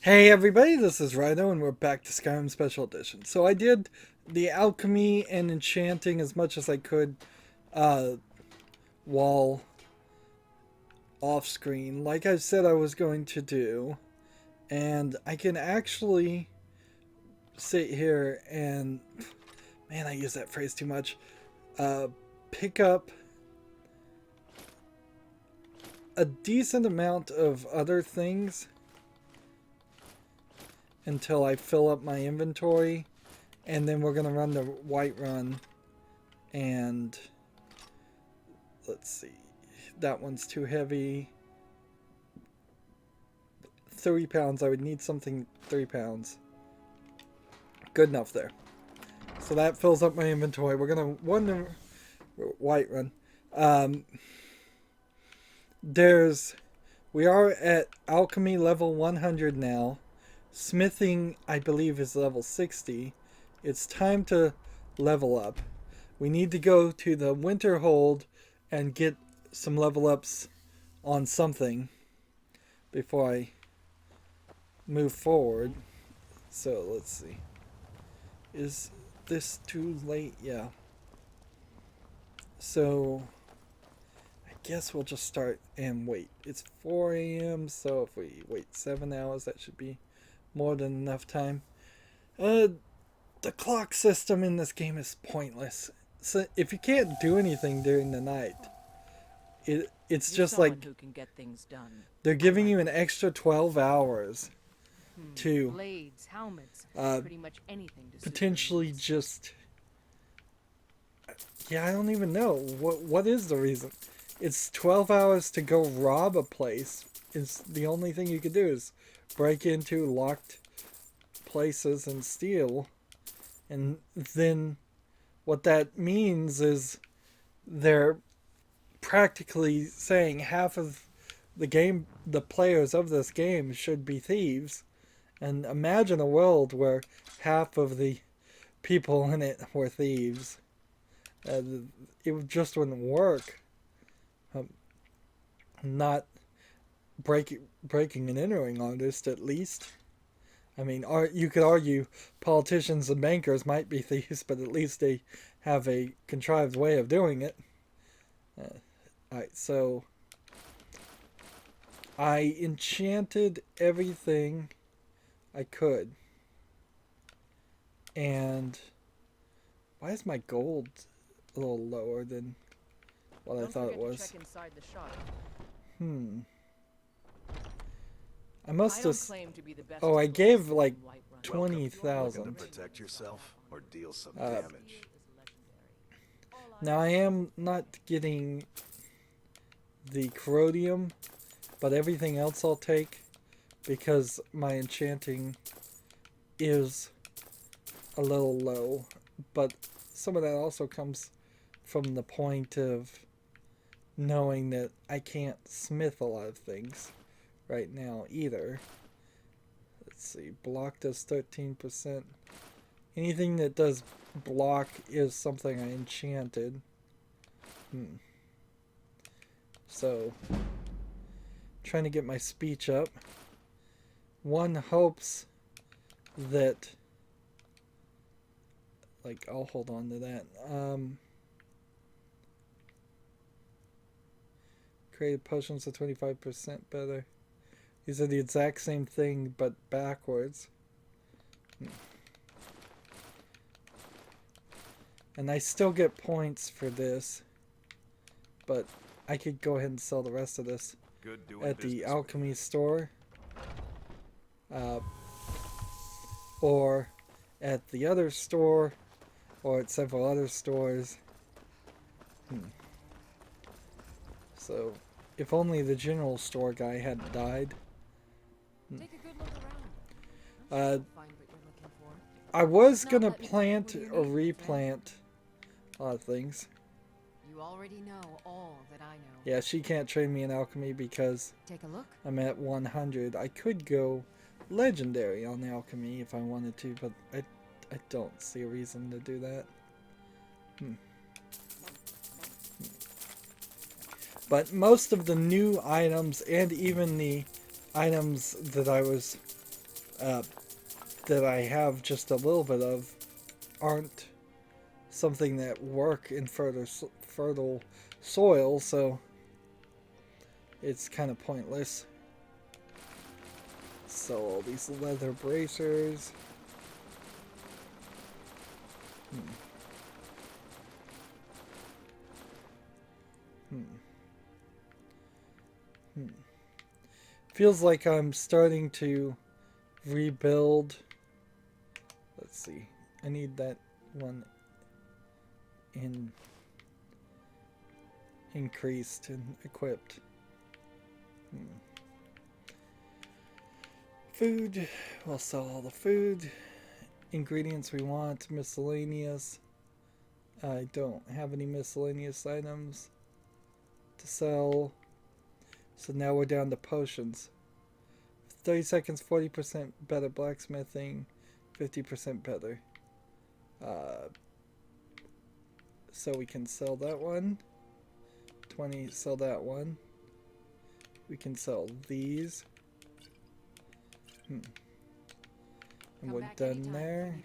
Hey everybody, this is Rydo and we're back to Skyrim Special Edition. So I did the alchemy and enchanting as much as I could uh, while off screen, like I said I was going to do. And I can actually sit here and, man, I use that phrase too much, pick up a decent amount of other things until I fill up my inventory, and then we're gonna run the white run. And let's see, that one's too heavy. 30 pounds. I would need something 3 pounds. Good enough there. So that fills up my inventory. We're gonna run the white run. We are at alchemy level 100 now. Smithing, I believe, is level 60. It's time to level up. We need to go to the winter hold and get some level ups on something before I move forward. So let's see. Is this too late? Yeah. So I guess we'll just start and wait. It's 4 a.m. So if we wait 7 hours, that should be more than enough time. The clock system in this game is pointless. So if you can't do anything during the night, it's just like who can get things done. they're giving you an extra 12 hours to Blades, helmets, pretty much anything to potentially just, yeah, I don't even know what is the reason. It's 12 hours to go rob a place. Is the only thing you could do is break into locked places and steal. And then what that means is they're practically saying half of the players of this game should be thieves. And imagine a world where half of the people in it were thieves. It just wouldn't work. Not breaking and entering artist, at least. I mean, you could argue politicians and bankers might be thieves, but at least they have a contrived way of doing it. Alright, so I enchanted everything I could. And why is my gold a little lower than what I thought it was? check inside the shop. I must have. claim to be the best Oh, I gave like Welcome. 20,000. Looking to protect yourself or deal some damage. Now I am not getting the corrodium, but everything else I'll take because my enchanting is a little low. But some of that also comes from the point of knowing that I can't smith a lot of things right now either. Let's see, block does 13%. Anything that does block is something I enchanted. So, trying to get my speech up. One hopes that, like, I'll hold on to that. Creative potions are 25% better. These are the exact same thing, but backwards. And I still get points for this, but I could go ahead and sell the rest of this at the alchemy store, or at the other store, or at several other stores. So, if only the general store guy hadn't died. Take a good look around. Find what you're looking for. I was gonna plant or replant a lot of things. You already know all that I know. Yeah, she can't train me in alchemy because Take a look. I'm at 100. I could go legendary on alchemy if I wanted to, but I don't see a reason to do that. But most of the new items and even the items that I was that I have just a little bit of aren't something that work in fertile soil, so it's kind of pointless. Sell all these leather bracers. Feels like I'm starting to rebuild. Let's see. I need that one increased and equipped. Food. We'll sell all the food. Ingredients we want. Miscellaneous. I don't have any miscellaneous items to sell. So now we're down to potions. 30 seconds, 40% better blacksmithing, 50% better. So we can sell that one. 20, sell that one. We can sell these. And we're done there.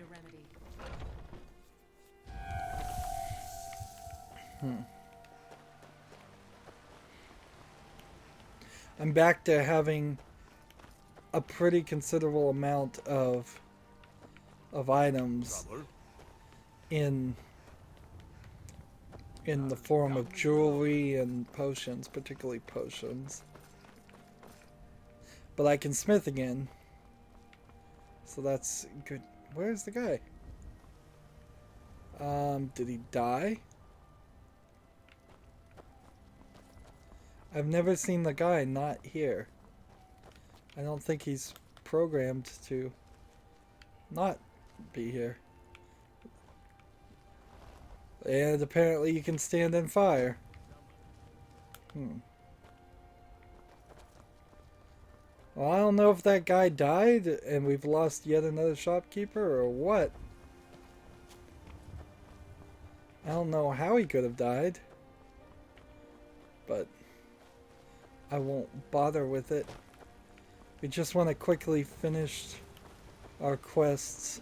I'm back to having a pretty considerable amount of items in the form of jewelry and potions, particularly potions. But I can smith again, so that's good. Where's the guy? Did he die? I've never seen the guy not here. I don't think he's programmed to not be here. And apparently you can stand in fire. Well, I don't know if that guy died and we've lost yet another shopkeeper or what. I don't know how he could have died. But I won't bother with it. We just want to quickly finish our quests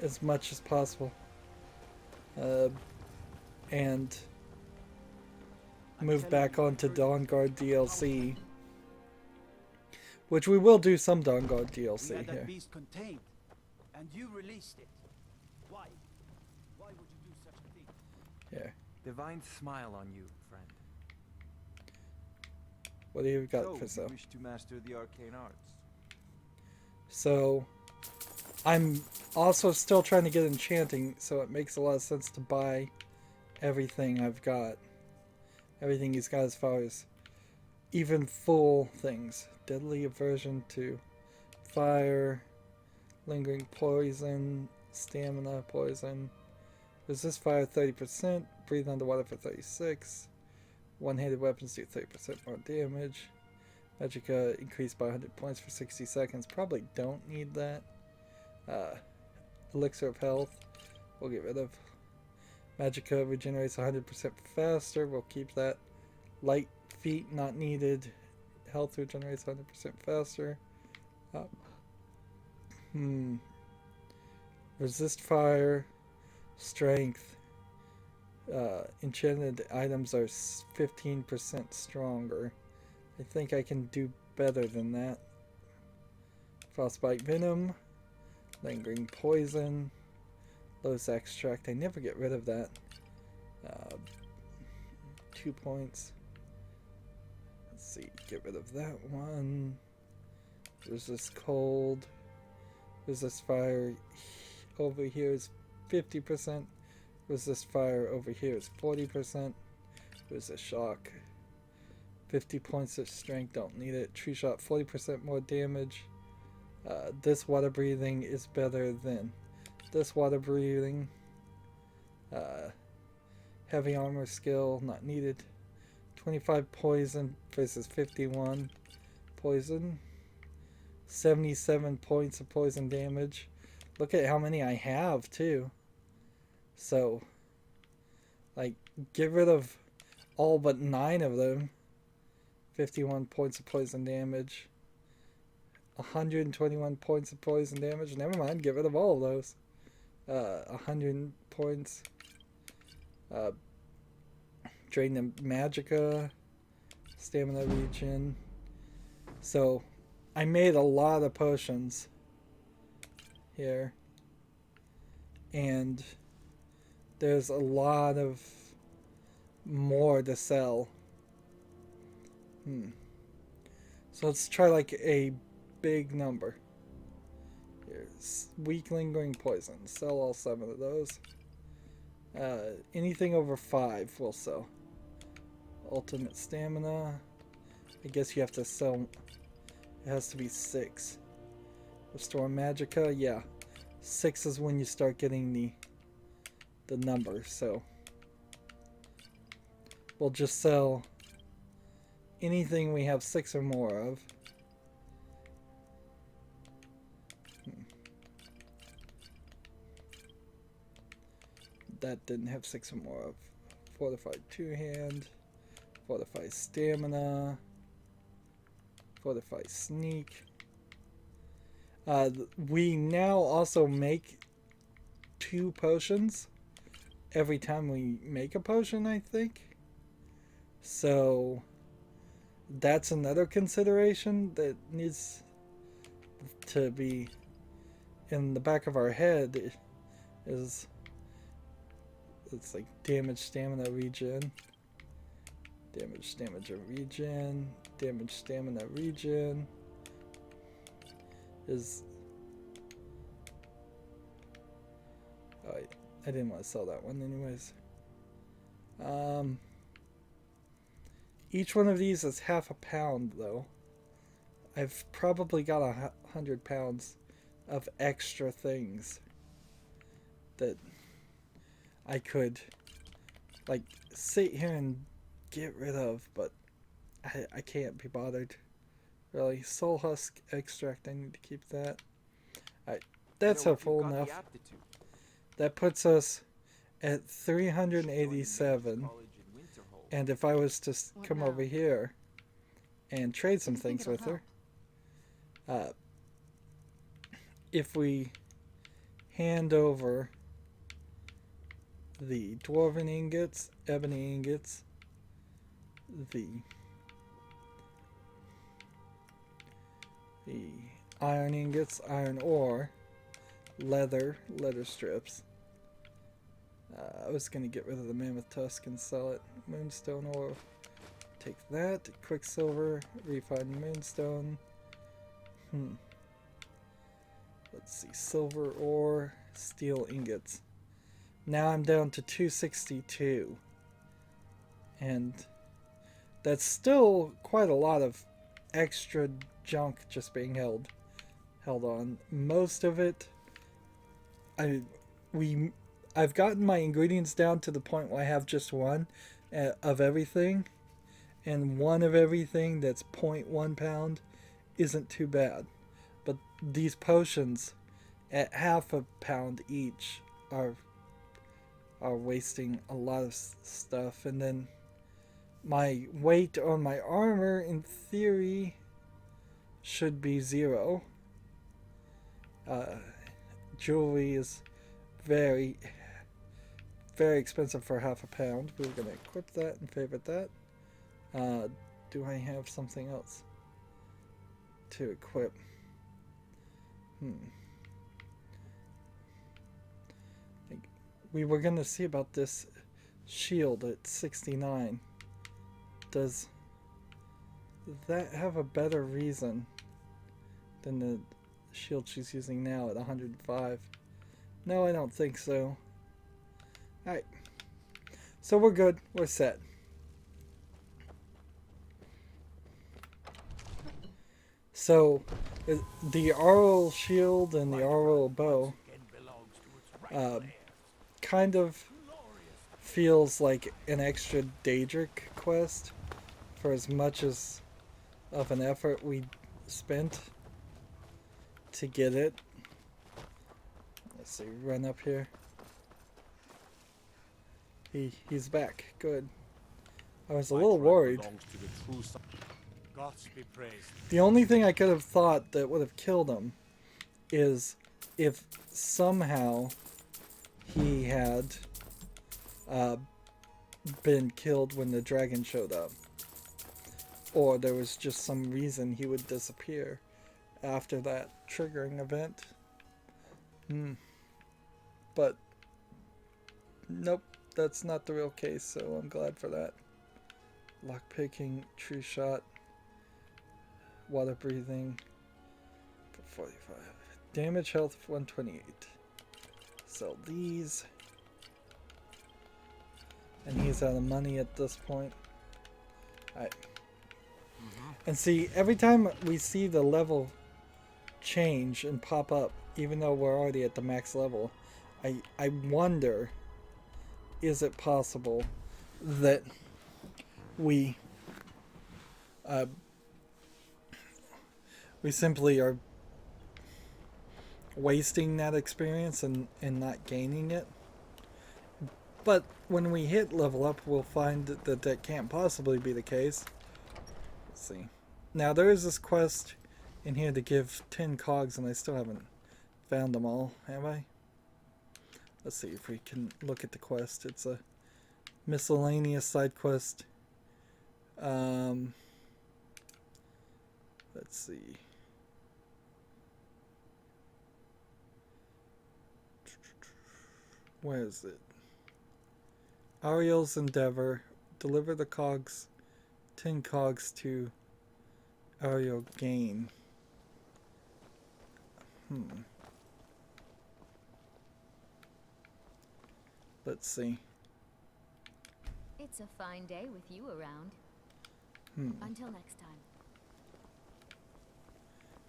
as much as possible. And move back onto Dawnguard DLC. Which we will do some Dawnguard DLC here. Beast contained, and you released it. Why? Why would you do such a thing? Here. Divine smile on you, friend. What do you got for sale? You wish to master the arcane arts. So, I'm also still trying to get enchanting, so it makes a lot of sense to buy everything I've got. Everything he's got as far as even full things. Deadly aversion to fire, lingering poison, stamina poison, resist fire 30%, breathe underwater for 36, one-handed weapons do 30% more damage, magicka increased by 100 points for 60 seconds, probably don't need that. Elixir of health, we'll get rid of. Magicka regenerates 100% faster, we'll keep that. Light feet not needed. Health regenerates 100% faster. Resist fire. Strength. Enchanted items are 15% stronger. I think I can do better than that. Frostbite venom. Lingering poison. Lotus extract. I never get rid of that. 2 points. Let's see, get rid of that one. Resist cold. Resist fire over here is 50%. Resist fire over here is 40%. Resist shock. 50 points of strength, don't need it. Tree shot, 40% more damage. This water breathing is better than this water breathing. Heavy armor skill, not needed. 25 poison versus 51 poison. 77 points of poison damage. Look at how many I have too. So, like, get rid of all but 9 of them. 51 points of poison damage. 121 points of poison damage. Never mind, get rid of all of those. 100 points. Drain the magicka. Stamina regen. So, I made a lot of potions here. And there's a lot of more to sell. So let's try like a big number. Here's weak lingering poison. Sell all 7 of those. Anything over 5 we'll sell. Ultimate stamina. I guess you have to sell. It has to be 6. Restore magicka. Yeah, 6 is when you start getting the number. So we'll just sell anything we have 6 or more of. That didn't have 6 or more of. Fortified 2-hand. Fortified stamina. Fortified sneak. We now also make 2 potions every time we make a potion, I think. So that's another consideration that needs to be in the back of our head. Is it's like damage, stamina, regen. Damage, regen. Damage, stamina, regen. Is... Oh, I didn't want to sell that one anyways. Each one of these is half a pound though. I've probably got 100 pounds of extra things that I could like sit here and get rid of, but I can't be bothered. Really, soul husk extract, I need to keep that. Alright, that's helpful enough. That puts us at 387. And if I was to come over here and trade some things with her, if we hand over the dwarven ingots, ebony ingots, the iron ingots, iron ore, leather strips. I was going to get rid of the mammoth tusk and sell it. Moonstone ore. Take that. Quicksilver. Refined moonstone. Let's see. Silver ore. Steel ingots. Now I'm down to 262. And that's still quite a lot of extra junk just being held on. Most of it I've gotten my ingredients down to the point where I have just one of everything, and one of everything that's 0.1 pound isn't too bad. But these potions at half a pound each are wasting a lot of stuff. And then my weight on my armor in theory should be 0. Jewelry is very expensive for half a pound. We're going to equip that and favorite that. Do I have something else to equip? We were going to see about this shield at 69. Does that have a better reason than the shield she's using now at 105? No, I don't think so. Alright. So we're good. We're set. So, the Arl shield and the Arl bow kind of feels like an extra Daedric quest for as much as of an effort we spent to get it. Let's see, run up here. He's back. Good. I was a little worried. Gods be praised. The only thing I could have thought that would have killed him is if somehow he had been killed when the dragon showed up. Or there was just some reason he would disappear after that triggering event. But nope, that's not the real case, so I'm glad for that. Lockpicking, true shot, water breathing, 45. Damage health 128. Sell these. And he's out of money at this point. Alright. And see, every time we see the level change and pop up, even though we're already at the max level, I wonder, is it possible that we simply are wasting that experience and not gaining it? But when we hit level up, we'll find that that can't possibly be the case. Let's see. Now there is this quest in here to give 10 cogs, and I still haven't found them all, have I? Let's see if we can look at the quest. It's a miscellaneous side quest. Let's see. Where is it? Ariel's Endeavor. Deliver the cogs. 10 cogs to Ariel Gain. Let's see. It's a fine day with you around. Until next time.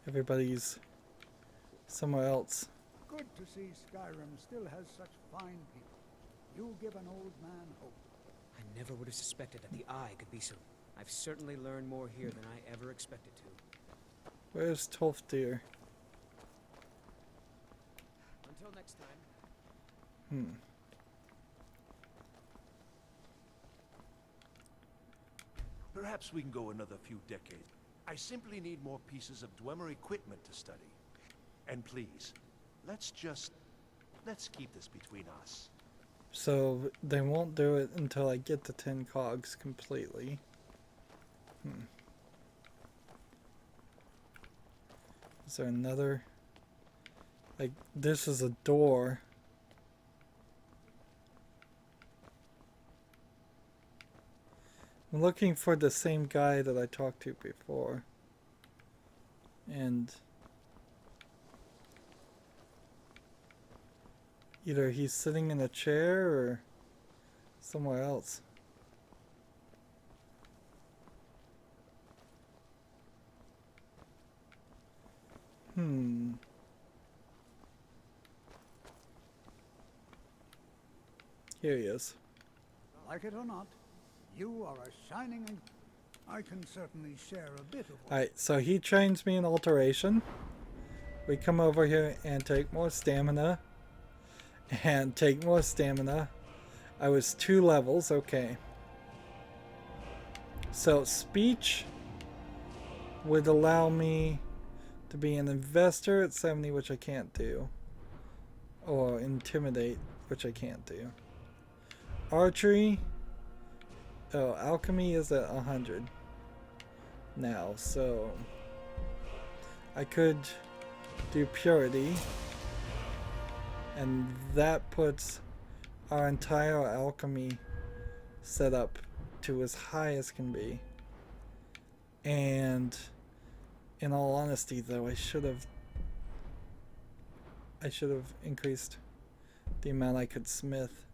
Everybody's somewhere else. Good to see Skyrim still has such fine people. You give an old man hope. I never would have suspected that the Eye could be so... I've certainly learned more here than I ever expected to. Where's Tolfdir? Until next time. Perhaps we can go another few decades. I simply need more pieces of Dwemer equipment to study. And please, let's keep this between us. So they won't do it until I get the 10 cogs completely. Is there another? Like, this is a door. I'm looking for the same guy that I talked to before. And either he's sitting in a chair or somewhere else. Here he is. Like it or not, you are a shining and I can certainly share a bit of what... Alright, so he trains me in alteration. We come over here and take more stamina. And take more stamina. I was 2 levels, okay. So speech would allow me to be an investor at 70, which I can't do. Or intimidate, which I can't do. Archery. Oh, alchemy is at 100 now, so I could do purity, and that puts our entire alchemy set up to as high as can be. And in all honesty, though, I should have increased the amount I could smith.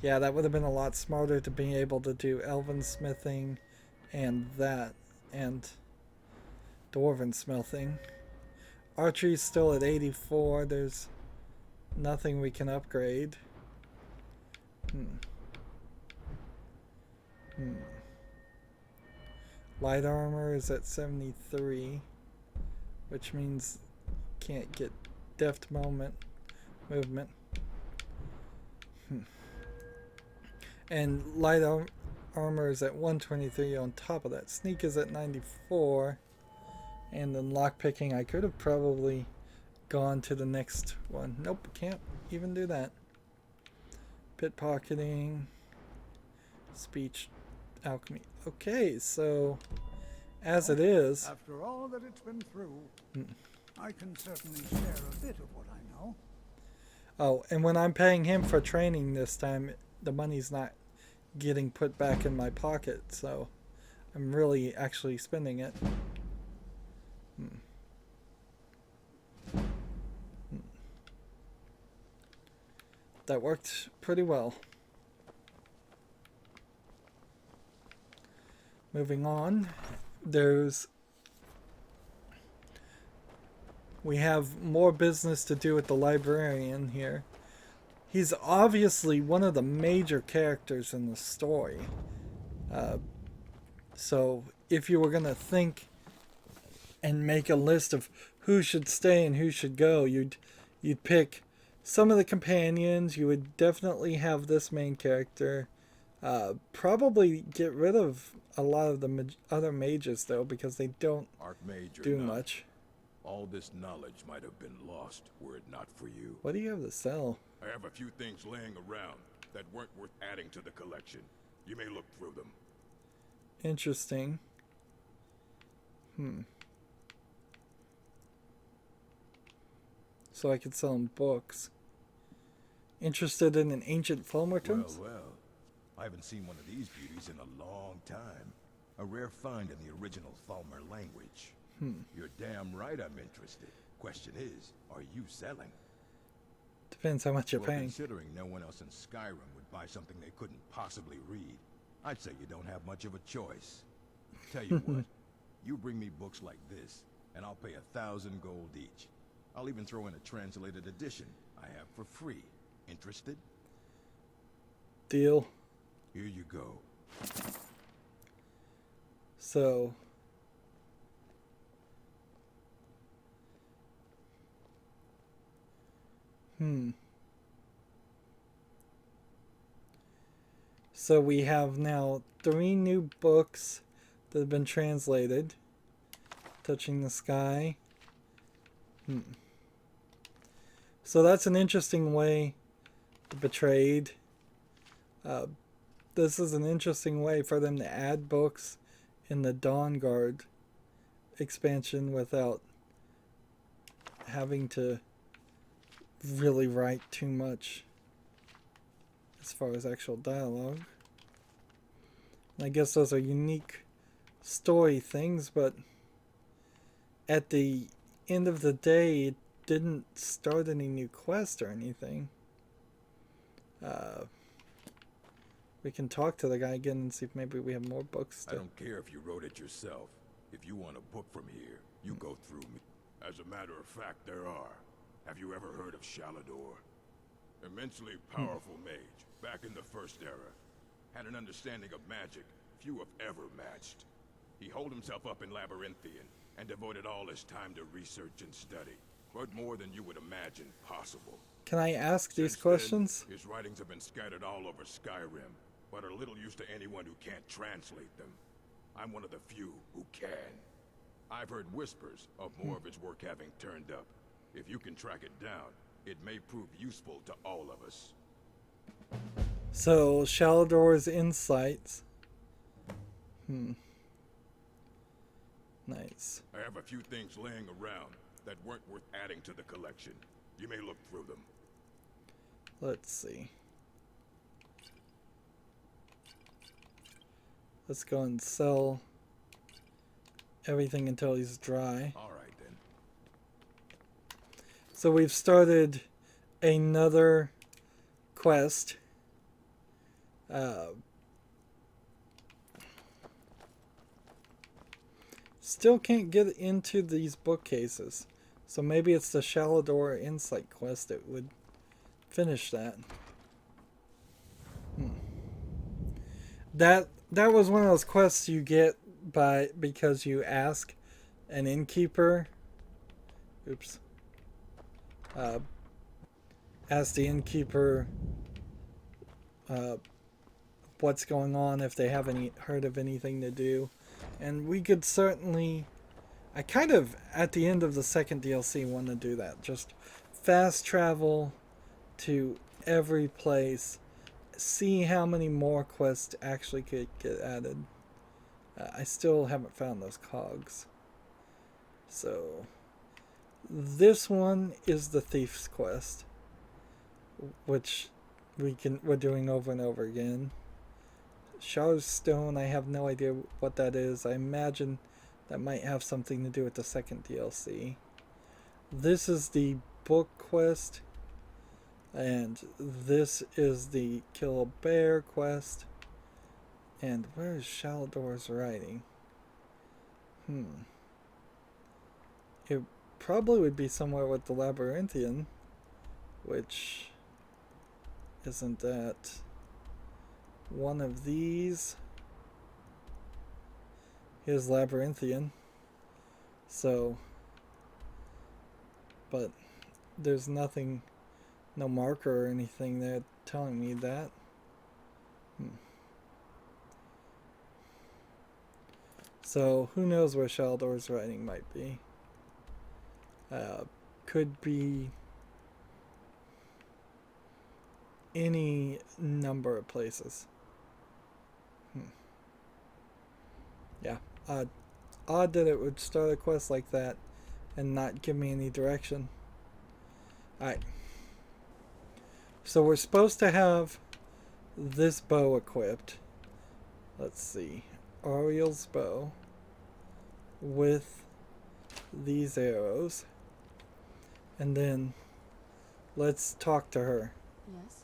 Yeah, that would have been a lot smarter to be able to do elven smithing and that, and dwarven smithing. Archery's still at 84. There's nothing we can upgrade. Light armor is at 73, which means can't get deft movement. And armor is at 123 on top of that. Sneak is at 94. And then lockpicking, I could have probably gone to the next one. Nope, can't even do that. Pickpocketing, speech, alchemy. Okay, so as it is, After all that it's been through, I can certainly share a bit of what I know. oh, and when I'm paying him for training this time, the money's not getting put back in my pocket, so I'm really actually spending it. That worked pretty well. Moving on, we have more business to do with the librarian here. He's obviously one of the major characters in the story. So if you were going to think and make a list of who should stay and who should go, you'd pick some of the companions. You would definitely have this main character. Probably get rid of a lot of the other mages, though, because they don't Archmage or do not, much. all this knowledge might have been lost were it not for you. What do you have to sell? I have a few things laying around that weren't worth adding to the collection. You may look through them. Interesting. So I could sell him books. Interested in an ancient Fulmertons? Well, I haven't seen one of these beauties in a long time. A rare find in the original Falmer language. You're damn right I'm interested. Question is, are you selling? Depends how much you're Well, paying. considering no one else in Skyrim would buy something they couldn't possibly read, I'd say you don't have much of a choice. Tell you what, you bring me books like this, and I'll pay 1,000 gold each. I'll even throw in a translated edition I have for free. Interested? Deal. Here you go. So So we have now 3 new books that have been translated. Touching the Sky. So that's an interesting way. The Betrayed. This is an interesting way for them to add books in the Dawn Guard expansion without having to really write too much as far as actual dialogue. And I guess those are unique story things, but at the end of the day, it didn't start any new quest or anything. We can talk to the guy again and see if maybe we have more books. I don't care if you wrote it yourself. If you want a book from here, you go through me. As a matter of fact, there are. Have you ever heard of Shalador? Immensely powerful mage, back in the First Era. Had an understanding of magic few have ever matched. He holed himself up in Labyrinthian and devoted all his time to research and study. But more than you would imagine possible. Can I ask these Since questions? then, his writings have been scattered all over Skyrim, but are little use to anyone who can't translate them. I'm one of the few who can. I've heard whispers of more of his work having turned up. If you can track it down, it may prove useful to all of us. So, Shalador's insights. Nice. I have a few things laying around that weren't worth adding to the collection. You may look through them. Let's see. Let's go and sell everything until he's dry. All right, then. So we've started another quest. Still can't get into these bookcases. So maybe it's the Shalador Insight quest that would finish that. That was one of those quests you get because you ask an innkeeper. Oops. Ask the innkeeper what's going on, if they have heard of anything to do. And we could certainly, I kind of, at the end of the second DLC, want to do that. Just fast travel to every place, see how many more quests actually could get added. I still haven't found those cogs. So, this one is the Thief's Quest, which we're doing over and over again. Shard's Stone, I have no idea what that is. I imagine that might have something to do with the second DLC. This is the book quest, and this is the Kill a Bear quest. And where is Shalador's writing? It probably would be somewhere with the Labyrinthian, which isn't that one of these. Here's Labyrinthian. So, but there's nothing, no marker or anything there telling me that. So, who knows where Shalador's writing might be. Could be any number of places. Yeah, odd that it would start a quest like that and not give me any direction. Alright. So we're supposed to have this bow equipped. Let's see. Ariel's bow with these arrows. And then let's talk to her. Yes?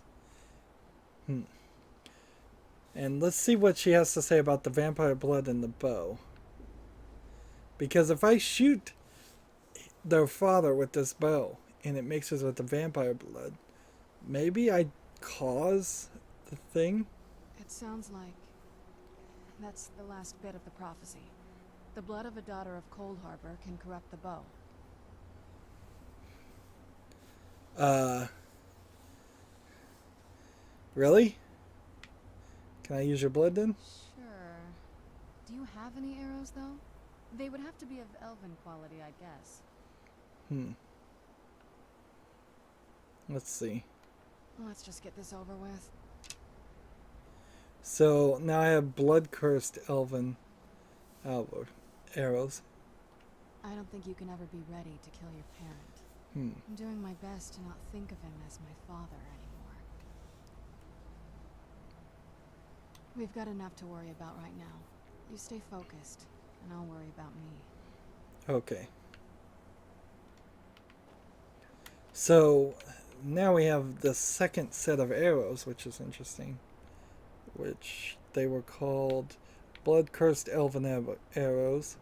And let's see what she has to say about the vampire blood and the bow. Because if I shoot their father with this bow and it mixes with the vampire blood, maybe I cause the thing? It sounds like that's the last bit of the prophecy. The blood of a daughter of Cold Harbor can corrupt the bow. Really? Can I use your blood then? Sure. Do you have any arrows, though? They would have to be of elven quality, I guess. Let's see. Let's just get this over with. So now I have blood-cursed elven arrows. I don't think you can ever be ready to kill your parent. I'm doing my best to not think of him as my father anymore. We've got enough to worry about right now. You stay focused, and I'll worry about me. Okay. So now we have the second set of arrows, which is interesting. Which they were called blood-cursed elven arrows.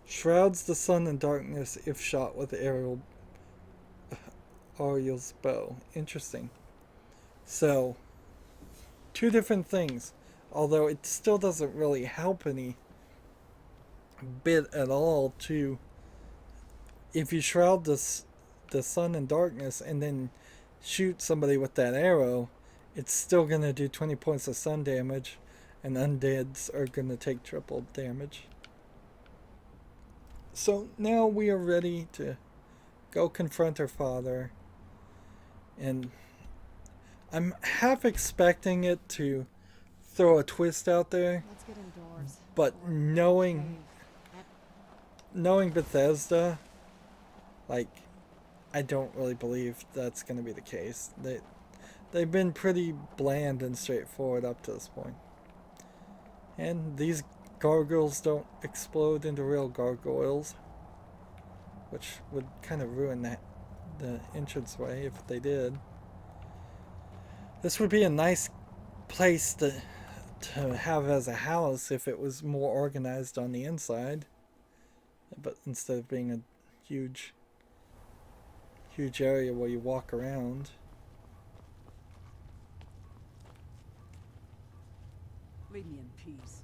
Shrouds the sun in darkness if shot with Ariel's bow. Interesting. So, two different things. Although it still doesn't really help any bit at all to... If you shroud the sun in darkness and then shoot somebody with that arrow, it's still going to do 20 points of sun damage, and undeads are going to take triple damage. So now we are ready to go confront her father, and I'm half expecting it to throw a twist out there, Let's get indoors. but knowing Bethesda, like, I don't really believe that's going to be the case. They've been pretty bland and straightforward up to this point. And these gargoyles don't explode into real gargoyles, which would kind of ruin the entranceway if they did. This would be a nice place to have as a house if it was more organized on the inside, but instead of being a huge area where you walk around. Leave me in peace.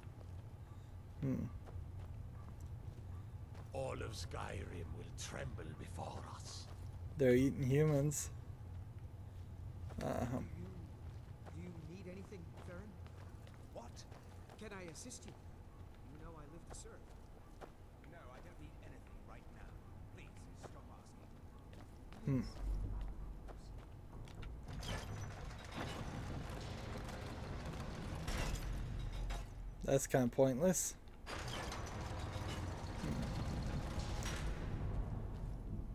All of Skyrim will tremble before us. They're eating humans. Do you need anything, Farron? can I assist you? You know I live to serve. No, I don't need anything right now. Please, stop asking. That's kind of pointless.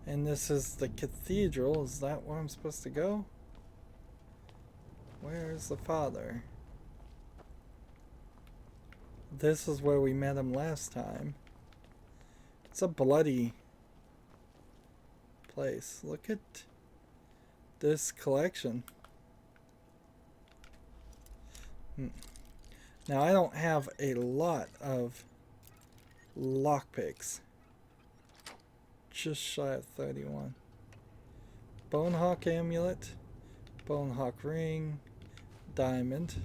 And this is the cathedral. Is that where I'm supposed to go? Where is the father? This is where we met him last time. It's a bloody place. Look at this collection. Now I don't have a lot of lockpicks. Just shy of 31. Bonehawk amulet, Bonehawk ring, diamond.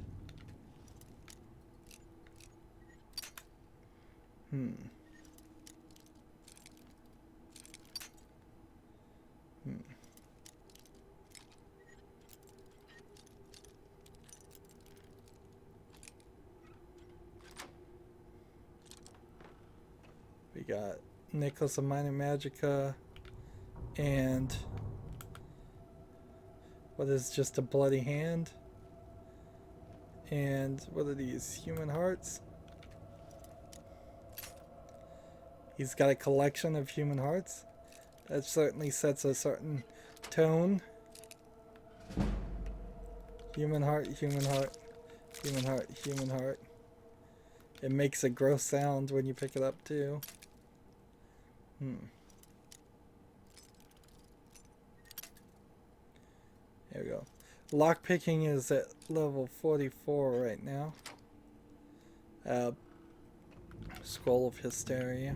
We got Nicholas of Minor Magica and what is just a bloody hand, and what are these, human hearts? He's got a collection of human hearts. That certainly sets a certain tone. Human heart, human heart, human heart, human heart. It makes a gross sound when you pick it up too. There we go. Lockpicking is at level 44 right now. Scroll of Hysteria.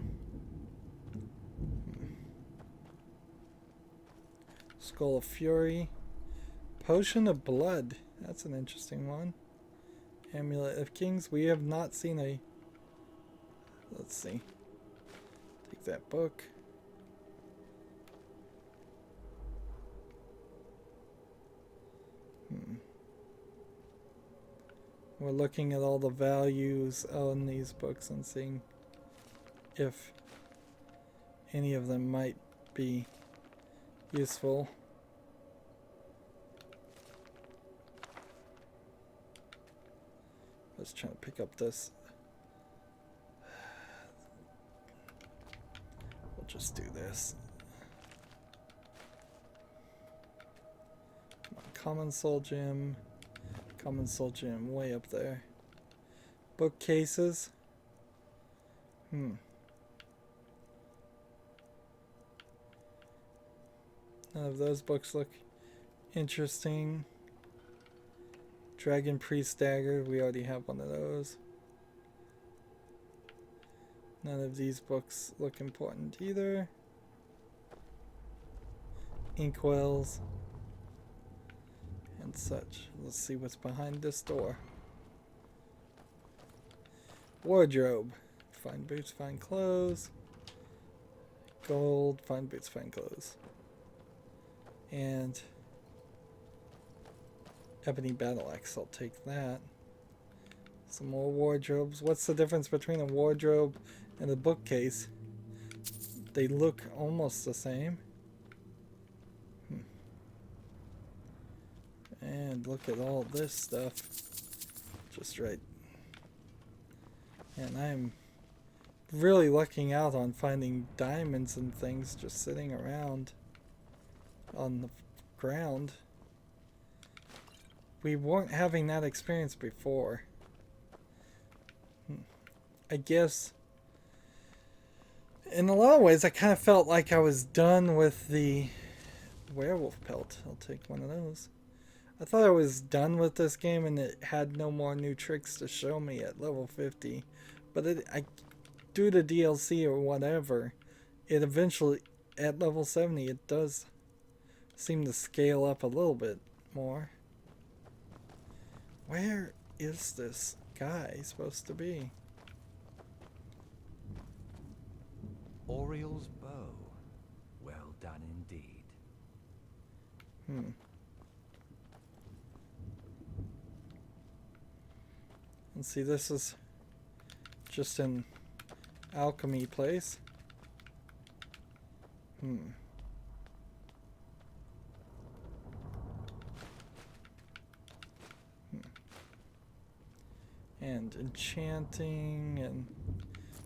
Skull of Fury. Potion of Blood. That's an interesting one. Amulet of Kings. We have not seen a... Let's see. Take that book. We're looking at all the values on these books and seeing if any of them might be useful. I was trying to pick up this. We'll just do this. Come on, Common Soul Gem. Common Soul Gem way up there. Bookcases. None of those books look interesting. Dragon Priest Dagger, we already have one of those. None of these books look important either. Inkwells and such. Let's see what's behind this door. Wardrobe. Find boots, find clothes. Gold, find boots, find clothes. And ebony battle axe, I'll take that. Some more wardrobes. What's the difference between a wardrobe and a bookcase? They look almost the same. And look at all this stuff. Just right. And I'm really lucking out on finding diamonds and things just sitting around on the ground. We weren't having that experience before. I guess in a lot of ways I kind of felt like I was done with the werewolf pelt. I'll take one of those. I thought I was done with this game and it had no more new tricks to show me at level 50. But due to DLC or whatever, it eventually, at level 70, it does seem to scale up a little bit more. Where is this guy supposed to be? Oriel's bow. Well done indeed. And see, this is just an alchemy place. And enchanting, and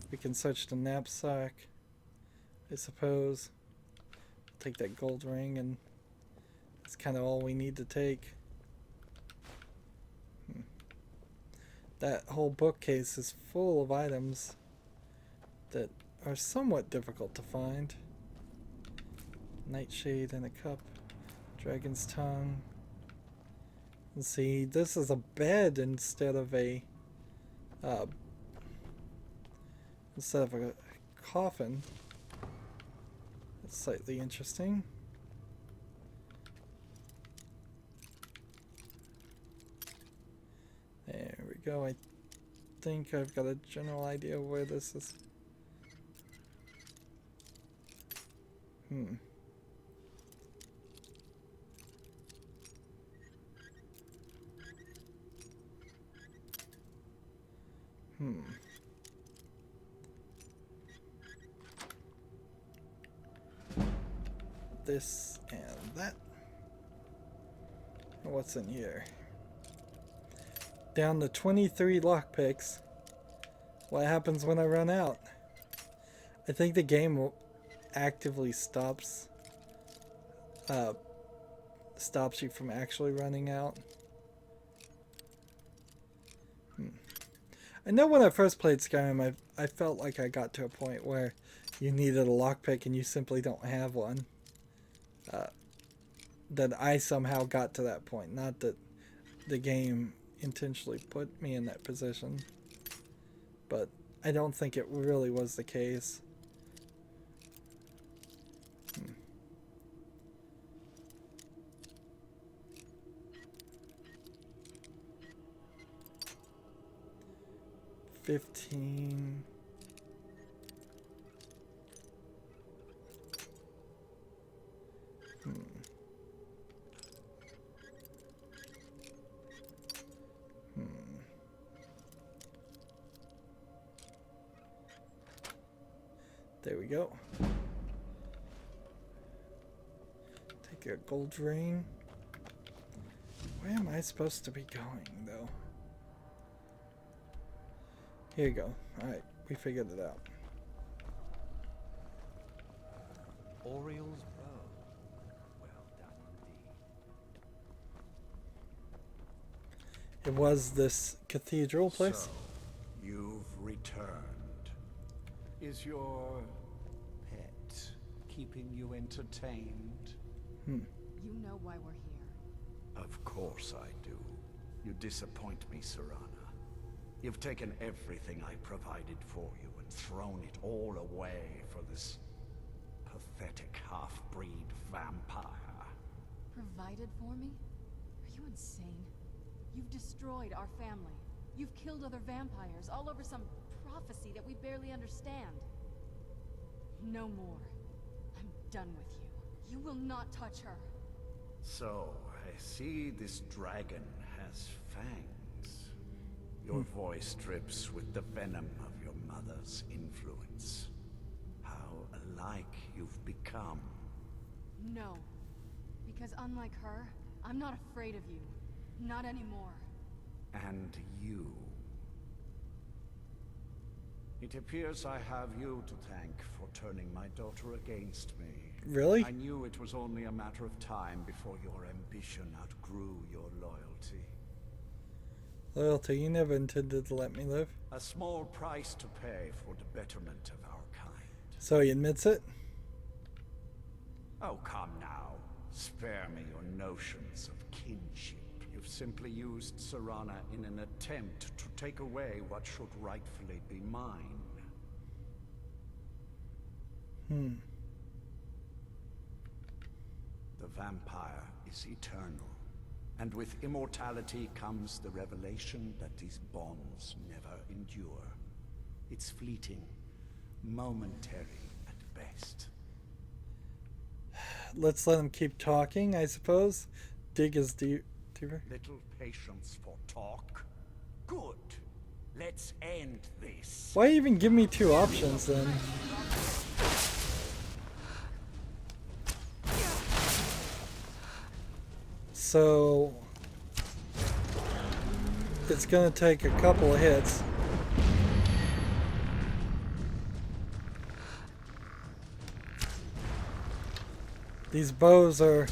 we can search the knapsack, I suppose. Take that gold ring, and that's kind of all we need to take. That whole bookcase is full of items that are somewhat difficult to find. Nightshade and a cup. Dragon's tongue. And see, this is a bed instead of a coffin. That's slightly interesting. There we go. I think I've got a general idea of where this is. This and that. What's in here? Down to 23 lockpicks. What happens when I run out? I think the game actively stops you from actually running out. I know when I first played Skyrim, I felt like I got to a point where you needed a lockpick and you simply don't have one. That I somehow got to that point. Not that the game intentionally put me in that position. But I don't think it really was the case. Hmm. 15. There we go. Take a gold ring. Where am I supposed to be going, though? Here you go. Alright, we figured it out. Oriel's bow. Well done indeed. It was this cathedral place. So, you've returned. Is your pet keeping you entertained? You know why we're here. Of course I do. You disappoint me, Serana. You've taken everything I provided for you and thrown it all away for this pathetic half-breed vampire. Provided for me? Are you insane? You've destroyed our family. You've killed other vampires all over some prophecy that we barely understand. No more. I'm done with you. You will not touch her. So, I see this dragon has fangs. Your voice drips with the venom of your mother's influence. How alike you've become. No. Because unlike her, I'm not afraid of you. Not anymore. And you. It appears I have you to thank for turning my daughter against me. Really? I knew it was only a matter of time before your ambition outgrew your loyalty. Loyalty? You never intended to let me live. A small price to pay for the betterment of our kind. So he admits it? Oh, come now. Spare me your notions of kinship. You've simply used Serana in an attempt to take away what should rightfully be mine. The vampire is eternal, and with immortality comes the revelation that these bonds never endure. It's fleeting, momentary at best. Let's let him keep talking, I suppose. Dig his deeper. Little patience for talk. Good. Let's end this. Why even give me two options then? So it's gonna take a couple of hits. These bows are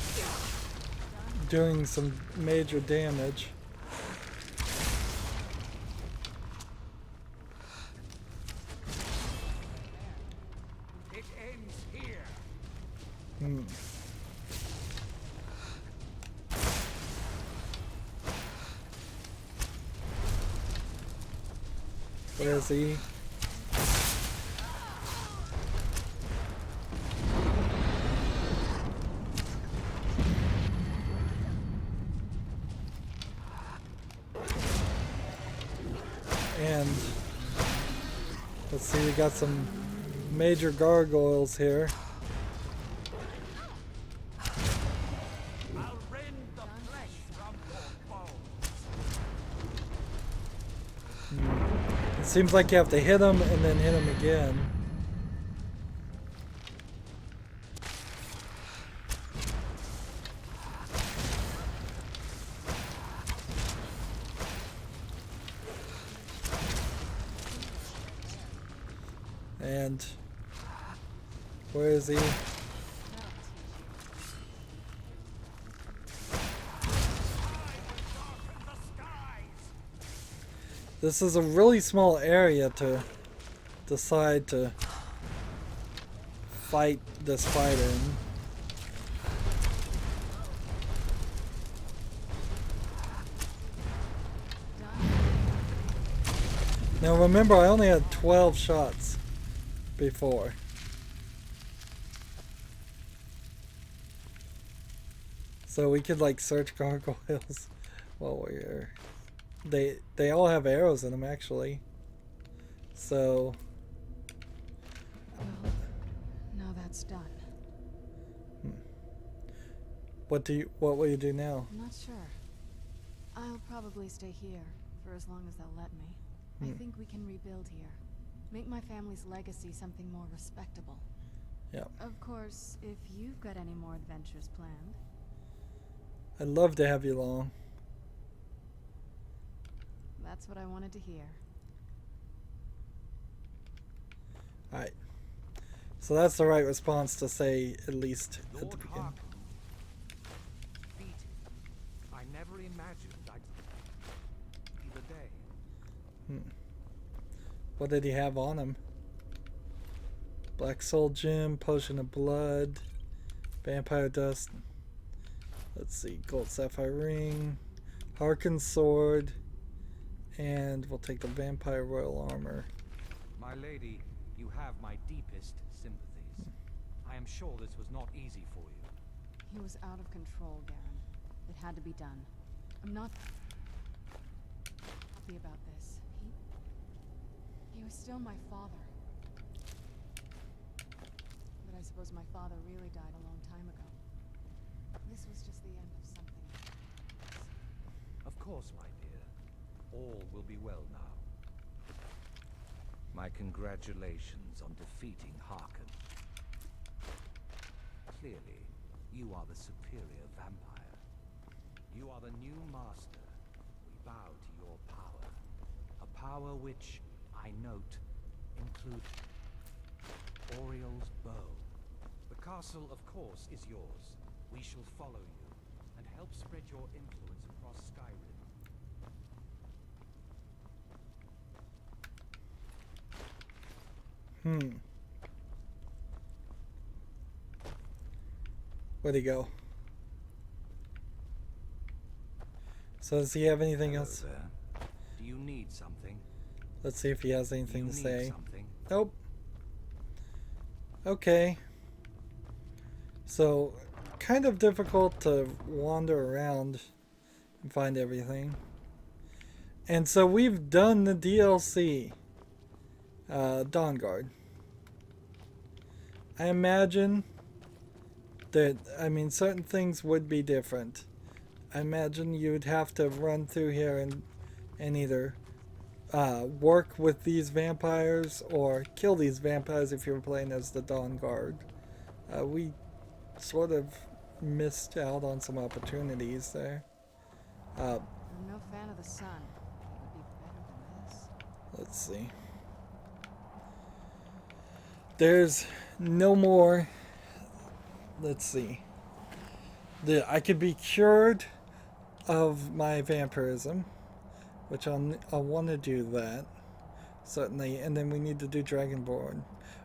doing some major damage. It ends here. Where is he? And let's see, we got some major gargoyles here. I'll rend the flesh from your bones. It seems like you have to hit him and then hit him again. And where is he? This is a really small area to decide to fight this fight in. Now remember, I only had 12 shots before. So we could like search gargoyles while we're... They all have arrows in them actually. So... Well, now that's done. What will you do now? I'm not sure. I'll probably stay here for as long as they'll let me. I think we can rebuild here. Make my family's legacy something more respectable. Yeah. Of course, if you've got any more adventures planned. I'd love to have you along. That's what I wanted to hear. Alright. So that's the right response to say, at least at the beginning. I never imagined I'd see the day. What did he have on him? Black Soul Gem, Potion of Blood, Vampire Dust. Let's see, Gold Sapphire Ring, Harkin Sword, and we'll take the Vampire Royal Armor. My lady, you have my deepest sympathies. I am sure this was not easy for you. He was out of control, Garen. It had to be done. I'm not happy about this. He was still my father. But I suppose my father really died a long time ago. This was just the end of something else. Of course, my dear. All will be well now. My congratulations on defeating Harkin. Clearly, you are the superior vampire. You are the new master. We bow to your power. A power which, I note, includes Oriel's bow. The castle, of course, is yours. We shall follow you and help spread your influence across Skyrim. Where'd he go? So does he have anything else? There. Do you need something? Let's see if he has anything to say. Something? Nope. Okay. So, kind of difficult to wander around and find everything. And so we've done the DLC. Dawnguard. I imagine that, I mean, certain things would be different. I imagine you'd have to run through here and either work with these vampires or kill these vampires if you're playing as the Dawn Guard. We sort of missed out on some opportunities there. I'm no fan of the sun. It would be better than this. Let's see. There's no more. Let's see. I could be cured of my vampirism, which I'll want to do that, certainly, and then we need to do Dragonborn.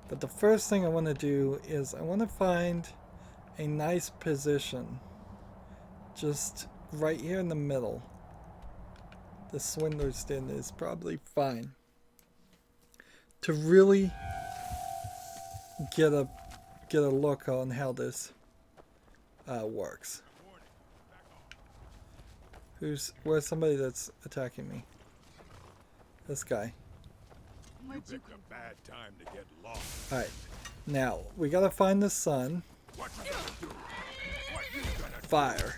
But the first thing I want to do is I want to find a nice position, just right here in the middle. The Swindler's Den is probably fine to really get a look on how this works. Where's somebody that's attacking me? This guy. You picked a bad time to get lost. Alright. Now, we gotta find the sun. What you gonna do? What you gonna do? Fire.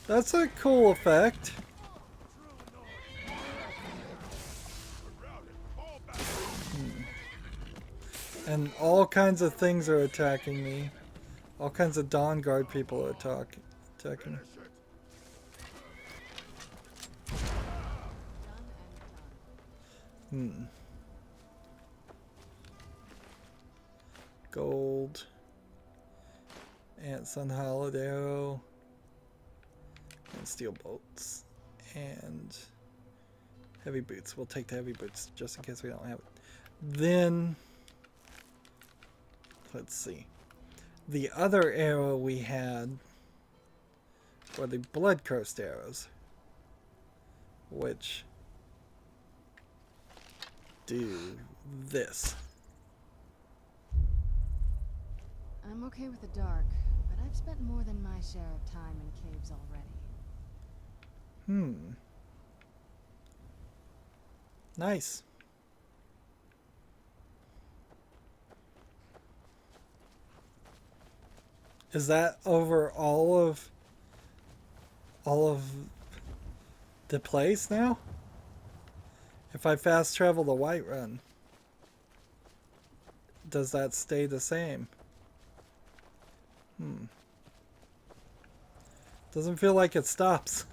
That's a cool effect. And all kinds of things are attacking me. All kinds of Dawn Guard people are attacking me. Gold. And Sun Hollowed Arrow. And steel bolts and heavy boots. We'll take the heavy boots just in case we don't have it. Then let's see. The other arrow we had were the blood cursed arrows, which do this. I'm okay with the dark, but I've spent more than my share of time in caves already. Nice. Is that over all of the place now? If I fast travel the Whiterun, does that stay the same? Doesn't feel like it stops.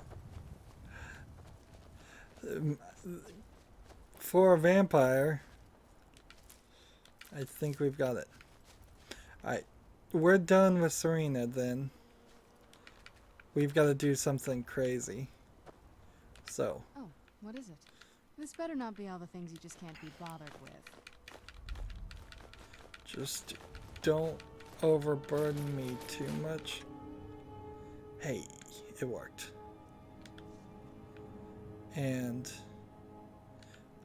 For a vampire, I think we've got it. Alright, we're done with Serena then. We've got to do something crazy. So. Oh, what is it? This better not be all the things you just can't be bothered with. Just don't overburden me too much. Hey, it worked. And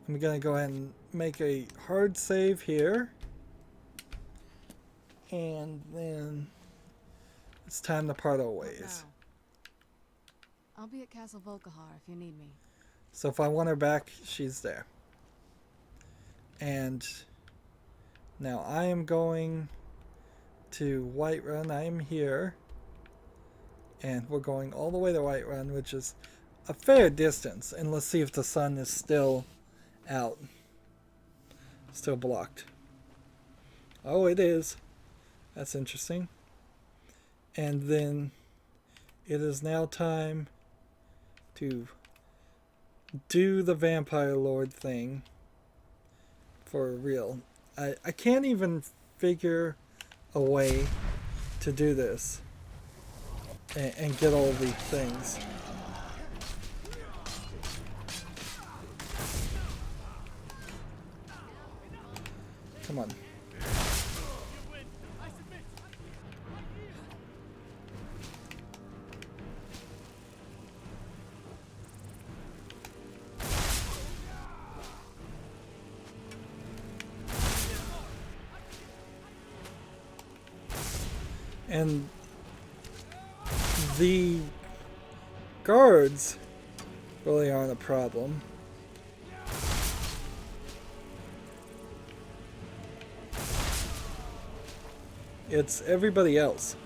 I'm gonna go ahead and make a hard save here. And then it's time to part our ways. I'll be at Castle Volkihar if you need me. So if I want her back, she's there. And now I am going to Whiterun. I am here. And we're going all the way to Whiterun, which is a fair distance. And let's see if the sun is still out. Still blocked. Oh, it is. That's interesting. And then it is now time to do the Vampire Lord thing for real. I can't even figure a way to do this and get all these things. Come on. And the guards really aren't a problem. It's everybody else.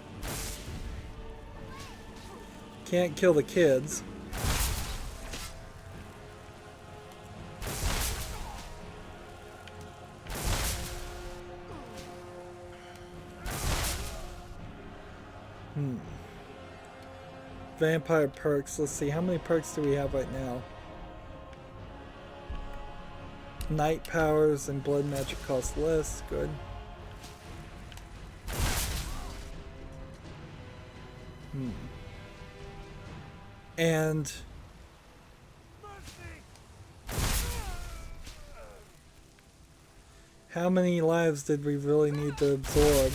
Can't kill the kids. Vampire perks. Let's see, how many perks do we have right now? Night powers and blood magic cost less. Good. And how many lives did we really need to absorb?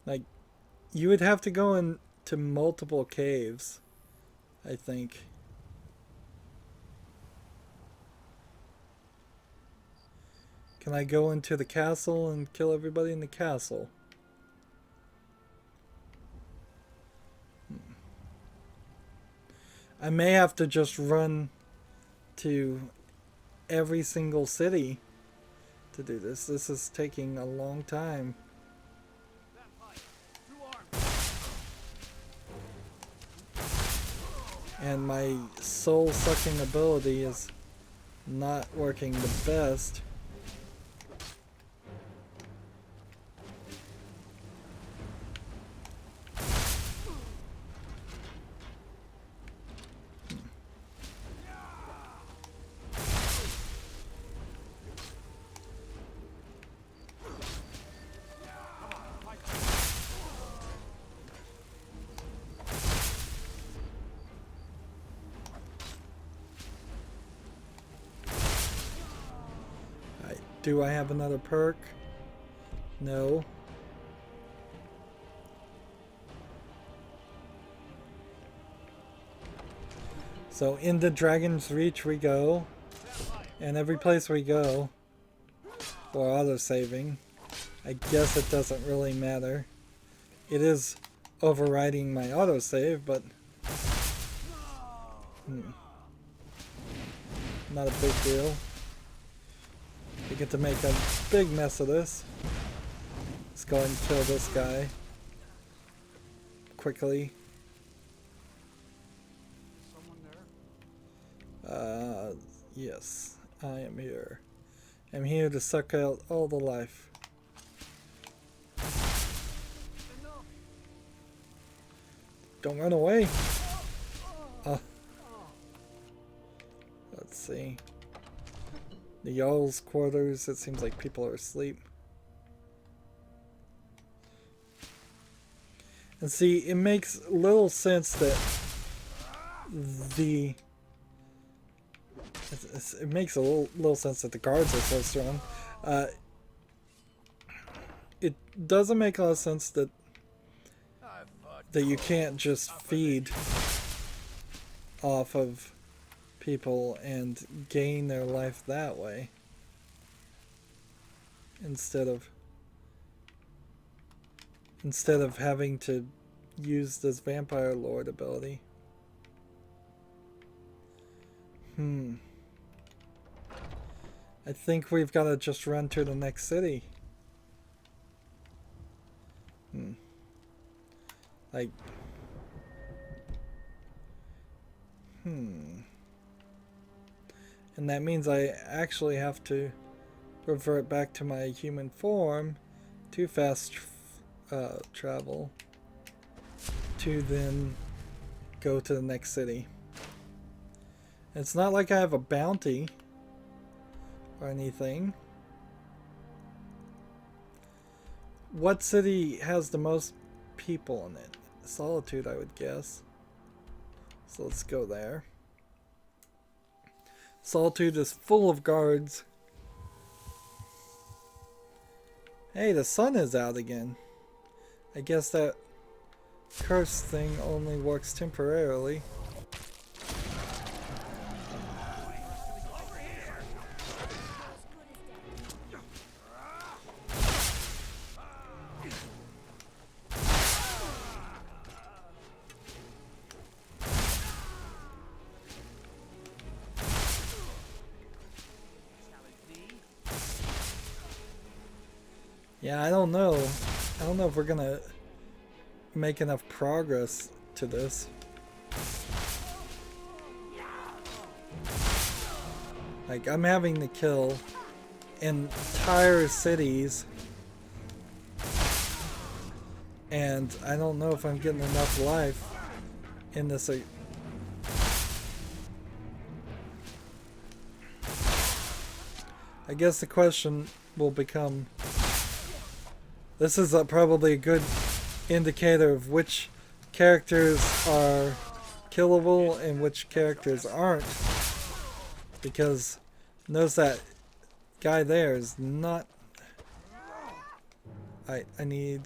Like, you would have to go into multiple caves, I think. Can I go into the castle and kill everybody in the castle? I may have to just run to every single city to do this. This is taking a long time. And my soul-sucking ability is not working the best. Do I have another perk? No. So into Dragon's Reach we go. And every place we go, or auto-saving, I guess it doesn't really matter. It is overriding my autosave, but not a big deal. We get to make a big mess of this. Let's go ahead and kill this guy quickly. Yes, I am here. I'm here to suck out all the life. Don't run away. Let's see. The Jarl's quarters, it seems like people are asleep. And see, it makes little sense that it makes a little sense that the guards are so strong. It doesn't make a lot of sense that you can't just feed off of people and gain their life that way instead of having to use this vampire lord ability. I think we've got to just run to the next city. Like and that means I actually have to revert back to my human form to fast travel to then go to the next city. It's not like I have a bounty or anything. What city has the most people in it? Solitude, I would guess. So let's go there. Solitude is full of guards. Hey, the sun is out again. I guess that curse thing only works temporarily. Yeah, I don't know. I don't know if we're gonna make enough progress to this. Like, I'm having to kill entire cities, and I don't know if I'm getting enough life in this. I guess the question will become, this is probably a good indicator of which characters are killable and which characters aren't, because notice that guy there is not. I need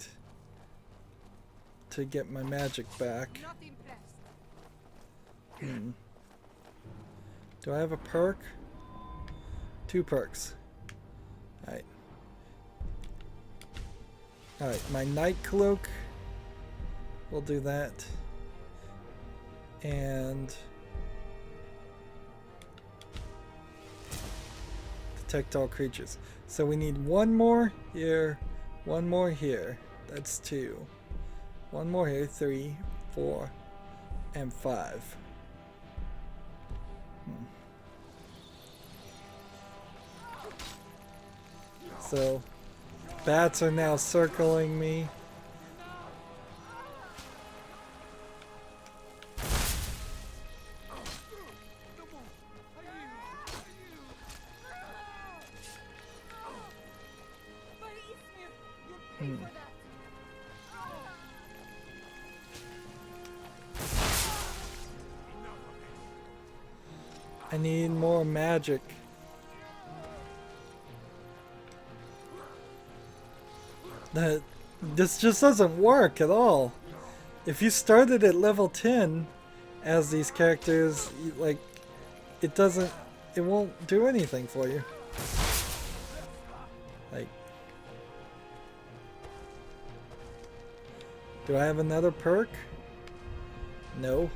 to get my magic back. Do I have a perk? 2 perks. Alright. Alright, my night cloak. We'll do that. And detect all creatures. So we need 1 more here, 1 more here. That's 2. 1 more here, 3, 4, and 5. So, bats are now circling me. I need more magic. This just doesn't work at all. If you started at level 10 as these characters, like, it won't do anything for you. Like, do I have another perk? No.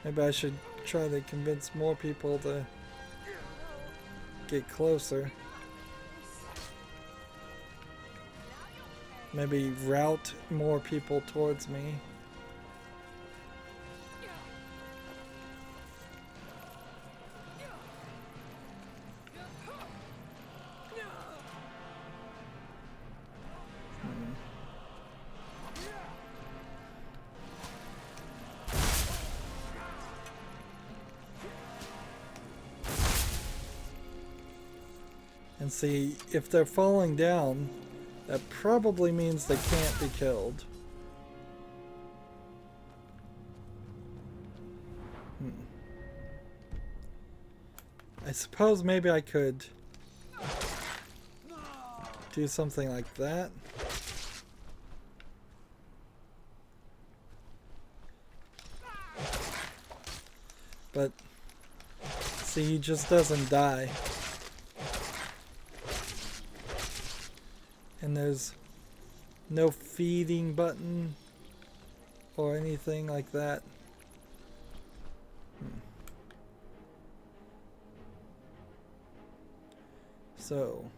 Maybe I should try to convince more people to get closer. Maybe route more people towards me. And see, if they're falling down, that probably means they can't be killed. I suppose maybe I could do something like that. But see, he just doesn't die. And there's no feeding button or anything like that. So,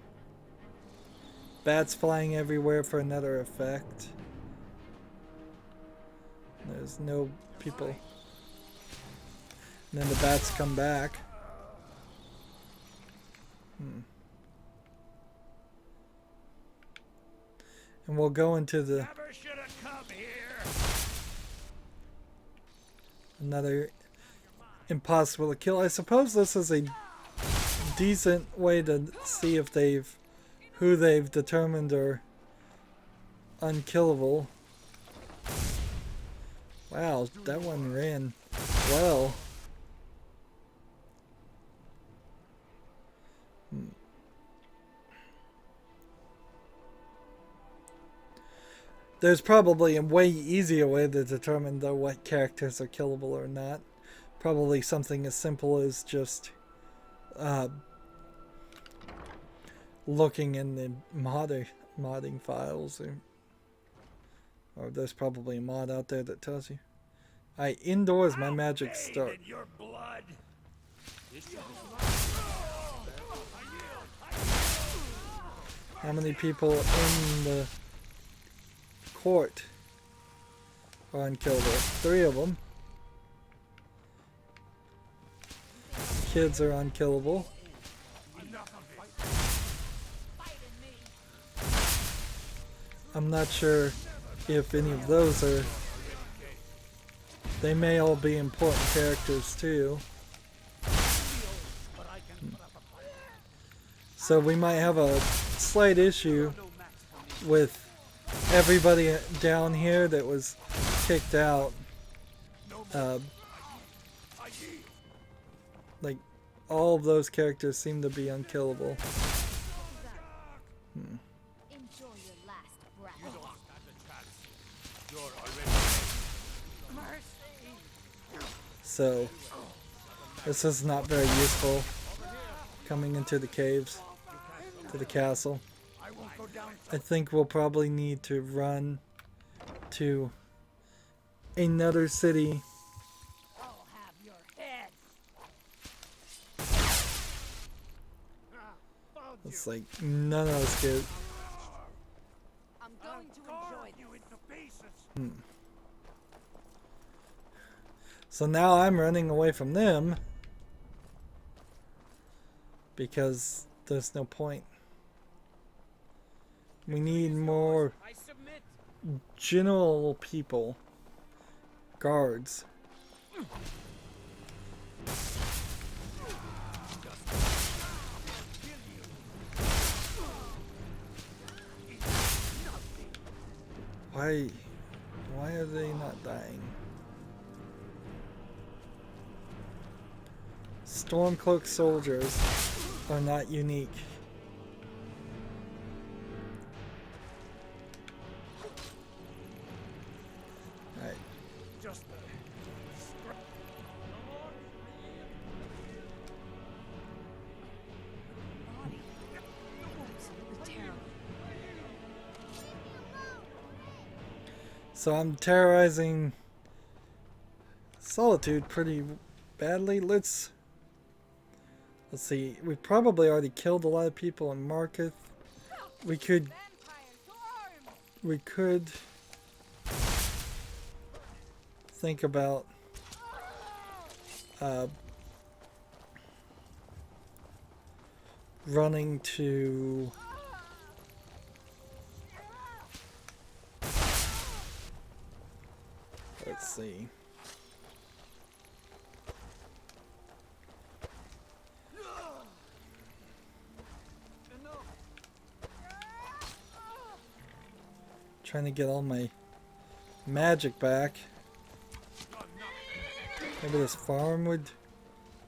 bats flying everywhere for another effect. There's no people. And then the bats come back. And we'll go into the another impossible to kill. I suppose this is a decent way to see if who they've determined are unkillable. Wow, that one ran well. There's probably a way easier way to determine though what characters are killable or not. Probably something as simple as just looking in the modding files, or there's probably a mod out there that tells you. Alright, indoors my magic start. Your blood. How many people in the court are unkillable? 3 of them. Kids are unkillable. I'm not sure if any of those are... They may all be important characters too. So we might have a slight issue with everybody down here that was kicked out. Like, all of those characters seem to be unkillable. Enjoy your last breath. So, this is not very useful coming into the caves, to the castle. I think we'll probably need to run to another city. I'll have your head. It's like none of us get. I'm going to enjoy you into pieces. So now I'm running away from them because there's no point. We need more I submit. general people, guards. Why are they not dying? Stormcloak soldiers are not unique. Alright. Just Absolutely terrible. So I'm terrorizing Solitude pretty badly. Let's see. We probably already killed a lot of people in Marketh. We could think about running to let's see. Trying to get all my magic back. Maybe this farm would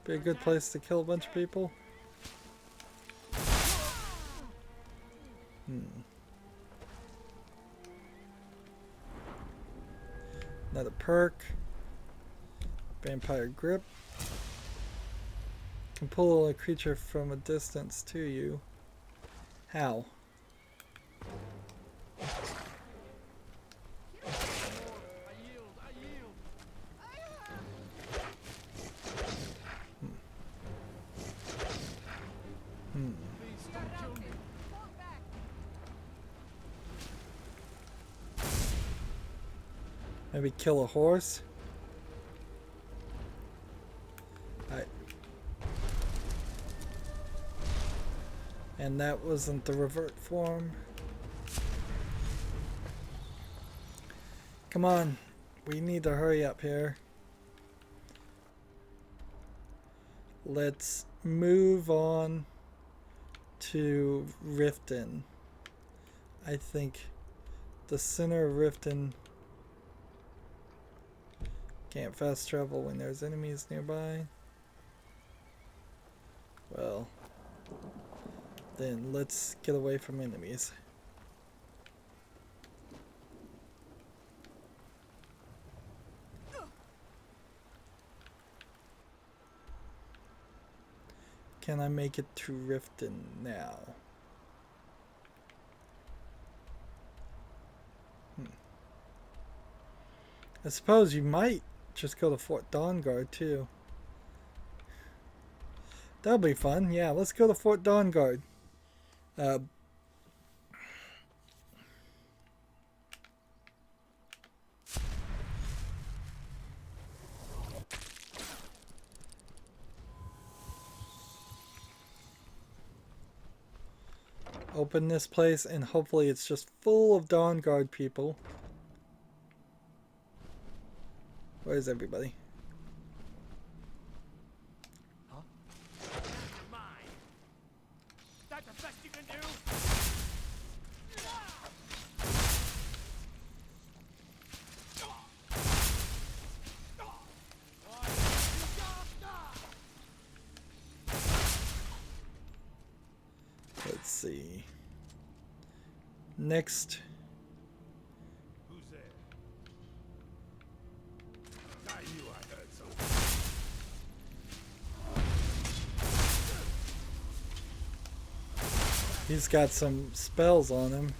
be a good place to kill a bunch of people. Another perk. Vampire grip. Can pull a creature from a distance to you. How? Maybe kill a horse. Alright. And that wasn't the revert form. Come on. We need to hurry up here. Let's move on to Riften. I think the center of Riften. Can't fast travel when there's enemies nearby. Well, then let's get away from enemies. Can I make it to Riften now? I suppose you might just go to Fort Dawnguard too. That'll be fun. Yeah, let's go to Fort Dawnguard. Open this place and hopefully it's just full of Dawnguard people. Where's everybody? Huh? Mine. That the best you can do? Let's see. Next. Who's there? I knew I heard something. He's got some spells on him.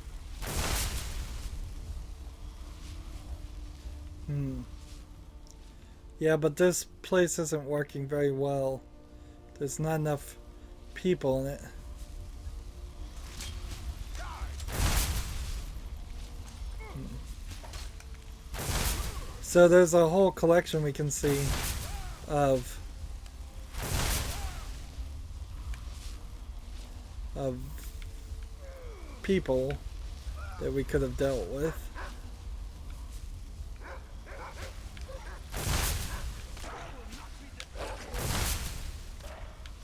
Yeah, but this place isn't working very well. There's not enough people in it. So there's a whole collection we can see of people that we could have dealt with.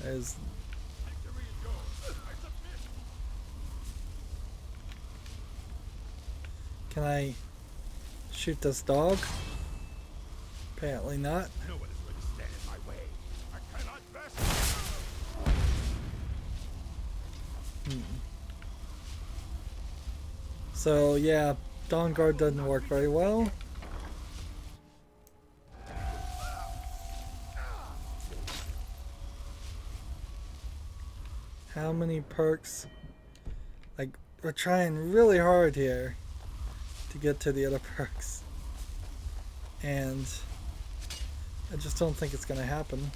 There's Can I shoot this dog? Apparently not. No one is going to stand in my way. I cannot rest. So yeah, Dawnguard doesn't work very well. How many perks? Like, we're trying really hard here to get to the other perks. And I just don't think it's gonna happen.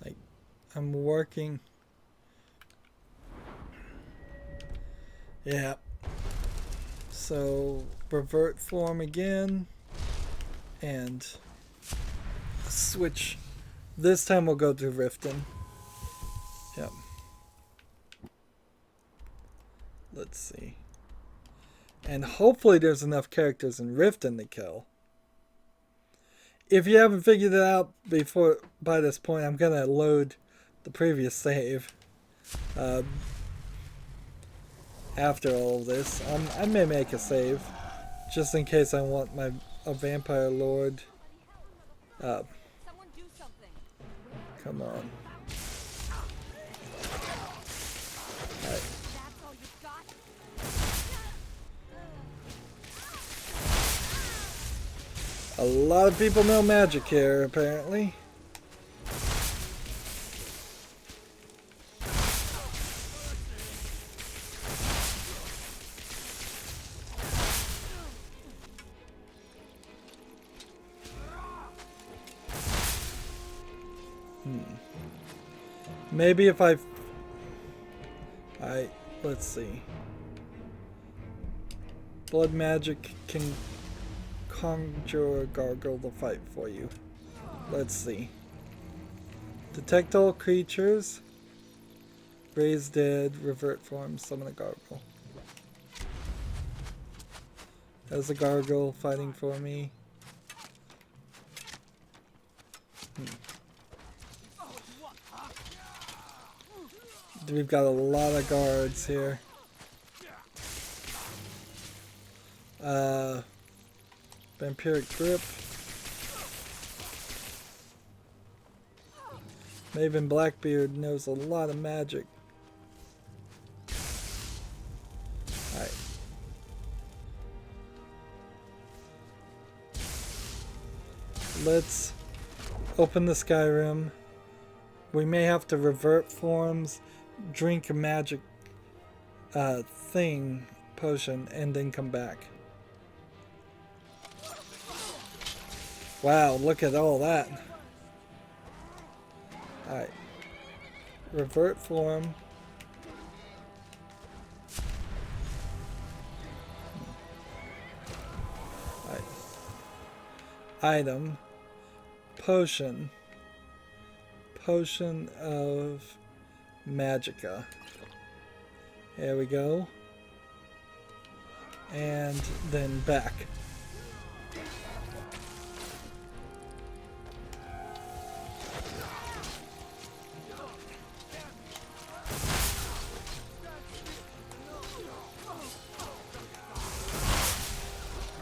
Like, I'm working. Yeah. So, revert form again. And switch. This time we'll go to Riften. Yep. Let's see. And hopefully there's enough characters in Riften to kill. If you haven't figured it out by this point, I'm gonna load the previous save after all of this. I may make a save just in case I want a vampire lord. Come on. Alright. A lot of people know magic here, apparently. Maybe if Alright, let's see. Blood magic can conjure a gargoyle to fight for you. Let's see. Detect all creatures. Raise dead. Revert form. Summon a gargoyle. There's a gargoyle fighting for me. We've got a lot of guards here. Vampiric grip. Maven Blackbeard knows a lot of magic. Alright. Let's open the Skyrim. We may have to revert forms, drink a magic thing, potion, and then come back. Wow, look at all that. Alright. Revert form. Alright. Item. Potion. Potion of Magicka. There we go. And then back.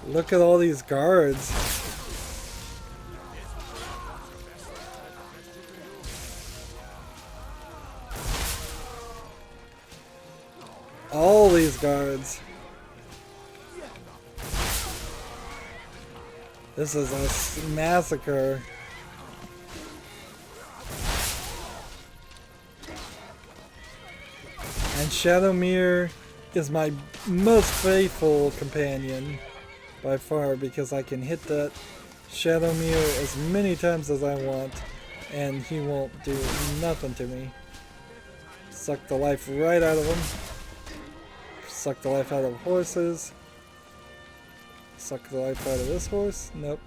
Look at all these guards. All these guards. This is a massacre. And Shadowmere is my most faithful companion by far, because I can hit that Shadowmere as many times as I want and he won't do nothing to me. Suck the life right out of him. Suck the life out of horses. Suck the life out of this horse. Nope.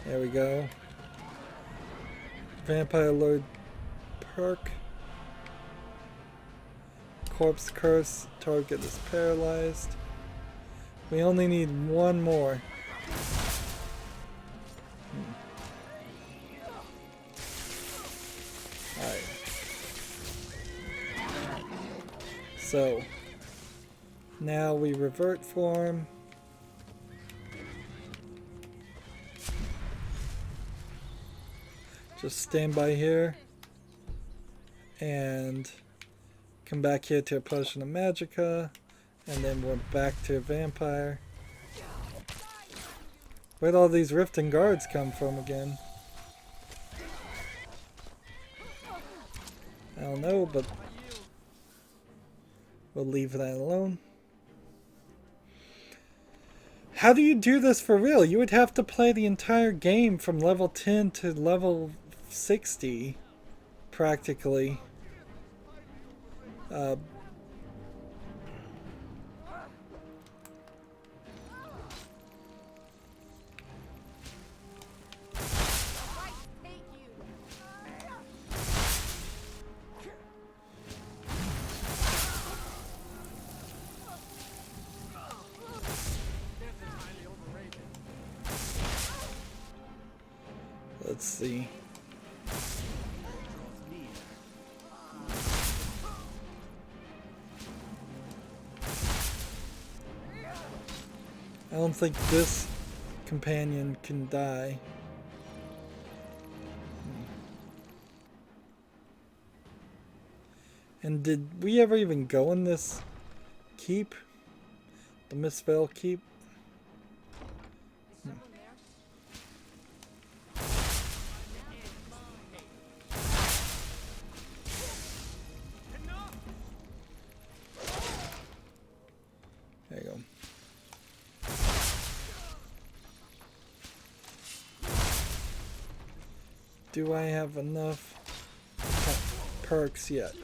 There we go. Vampire Lord perk. Corpse curse. Target is paralyzed. We only need one more. Alright. So now we revert form. Just stand by here and come back here to a potion of Magicka, and then we're back to a vampire. Where'd all these rifting guards come from again? I don't know, but we'll leave that alone. How do you do this for real? You would have to play the entire game from level 10 to level 60, practically. Let's see. I don't think this companion can die. And did we ever even go in this keep? The Mistveil keep? There you go. Do I have enough perks yet?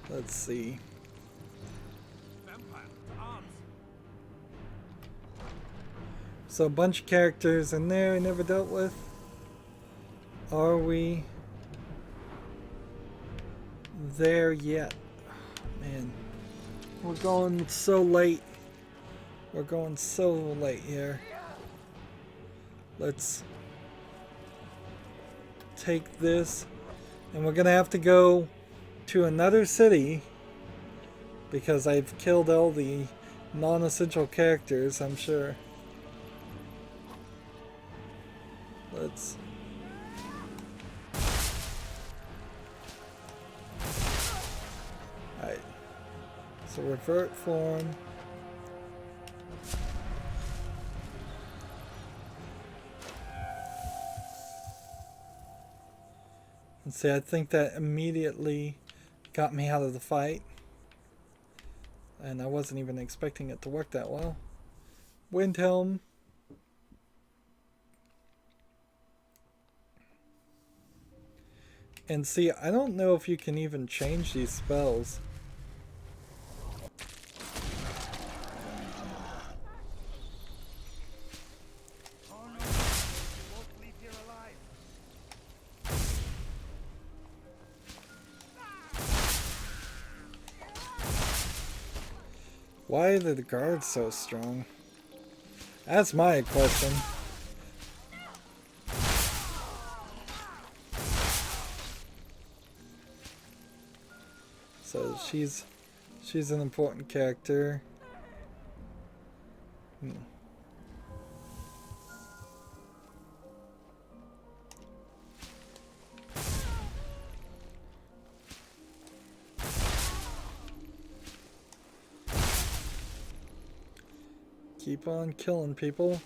Let's see. So a bunch of characters in there I never dealt with. Are we there yet? Oh, man, we're going so late. We're going so late here. Let's take this, and we're gonna have to go to another city because I've killed all the non-essential characters, I'm sure. Let's... Alright. So revert form. And see, I think that immediately got me out of the fight. And I wasn't even expecting it to work that well. Windhelm. And see, I don't know if you can even change these spells. Why are the guards so strong? That's my question. So she's an important character. Keep on killing people.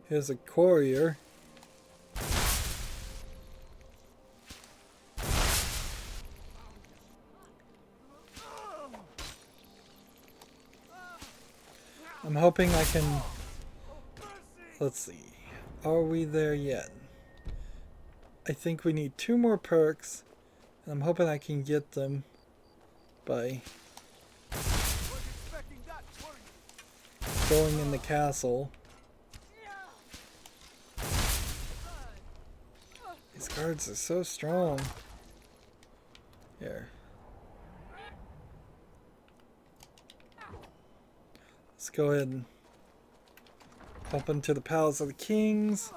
Here's a courier. I'm hoping I can... Let's see. Are we there yet? I think we need 2 more perks. And I'm hoping I can get them by going in the castle. These guards are so strong. Here. Let's go ahead and hop into the Palace of the Kings.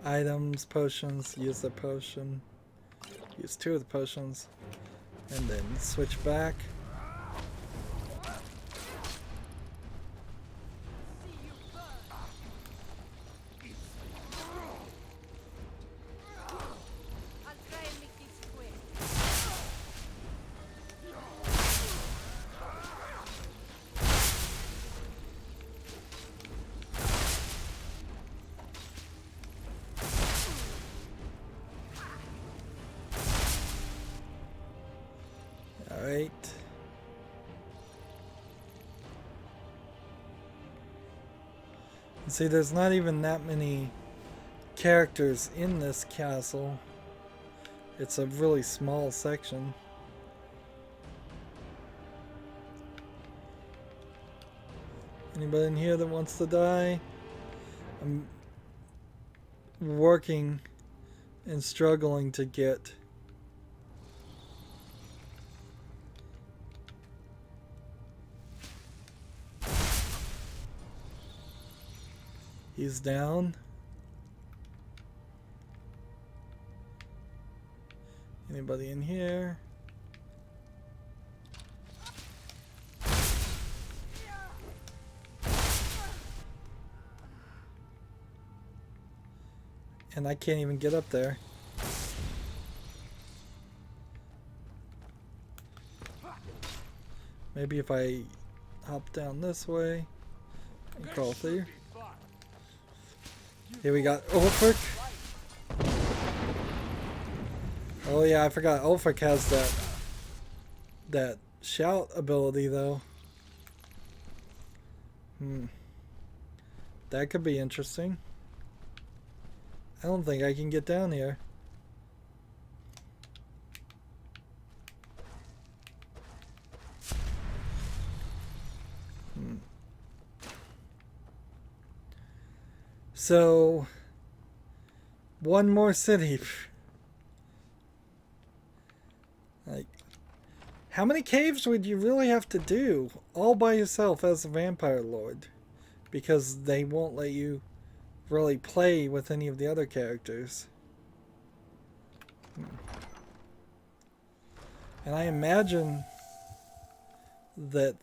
Items, potions, use the potion. Use 2 of the potions. And then switch back. Alright. See, there's not even that many characters in this castle. It's a really small section. Anybody in here that wants to die? I'm working and struggling to get he's down. Anybody in here? And I can't even get up there. Maybe if I hop down this way and crawl through. Here we got Ulfric. Oh yeah, I forgot Ulfric has that shout ability though. That could be interesting. I don't think I can get down here. So, one more city. Like, how many caves would you really have to do all by yourself as a vampire lord? Because they won't let you really play with any of the other characters. And I imagine that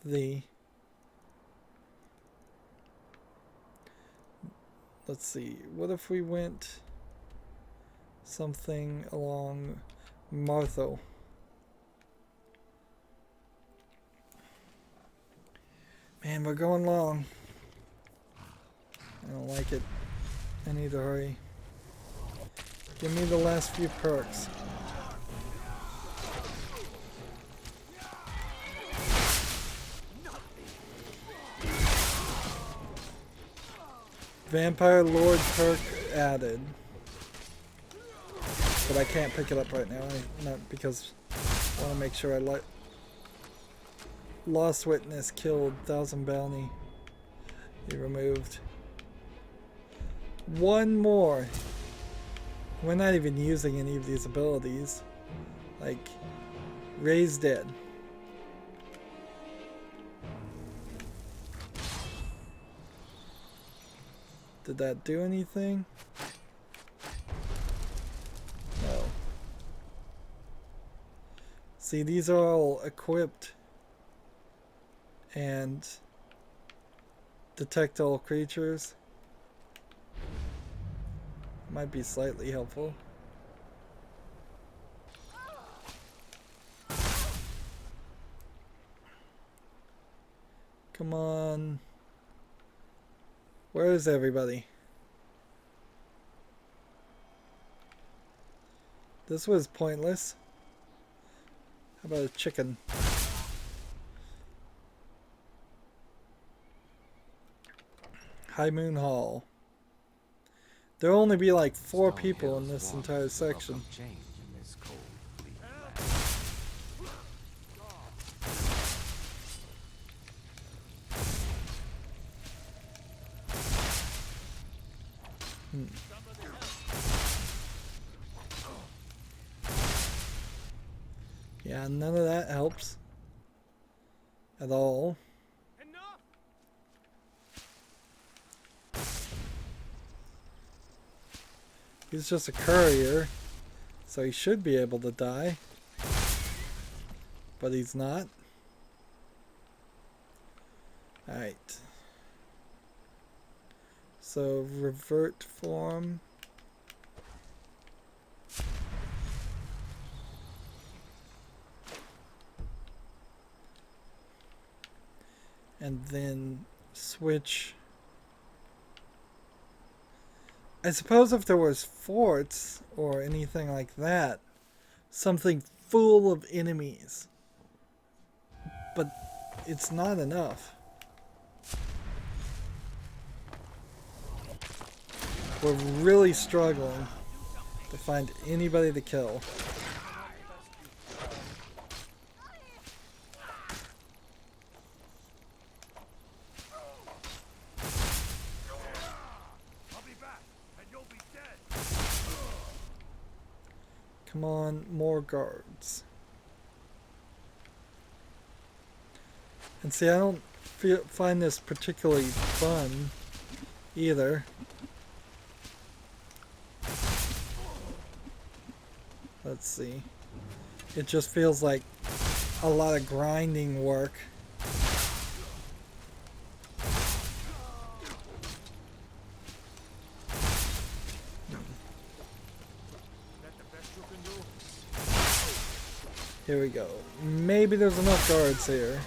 let's see, what if we went something along Martho? Man, we're going long. I don't like it. I need to hurry. Give me the last few perks. Vampire Lord perk added. But I can't pick it up right now. Not because I want to make sure I Lost Witness killed. 1000 bounty. He removed. One more. We're not even using any of these abilities. Like, Raise Dead. Did that do anything? No. See, these are all equipped and detect all creatures. Might be slightly helpful. Come on. Where is everybody? This was pointless. How about a chicken? High Moon Hall. There'll only be like 4 people in this entire section. Yeah, none of that helps at all. He's just a courier, so he should be able to die, but he's not. Alright. So, revert form. And then switch. I suppose if there was forts or anything like that, something full of enemies. But it's not enough. We're really struggling to find anybody to kill. Come on, more guards. And see, I don't find this particularly fun either. Let's see. It just feels like a lot of grinding work. Here we go. Maybe there's enough guards here.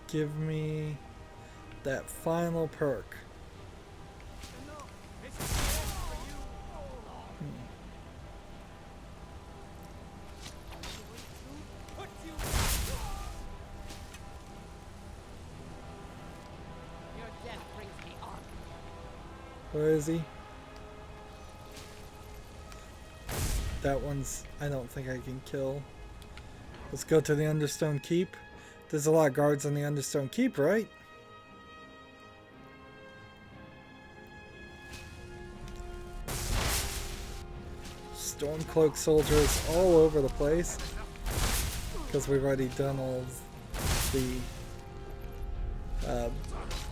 Give me that final perk. Where is he? That one's, I don't think I can kill. Let's go to the Understone Keep. There's a lot of guards on the Understone Keep, right? Stormcloak soldiers all over the place. Because we've already done all of the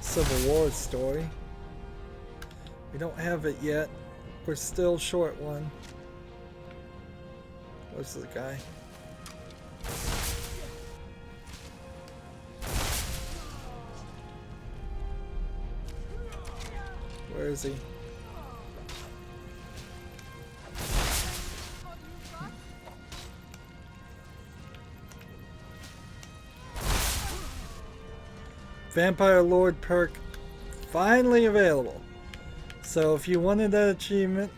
Civil War story. We don't have it yet. We're still short one. Where's the guy? Where is he? Vampire Lord perk finally available. So if you wanted that achievement,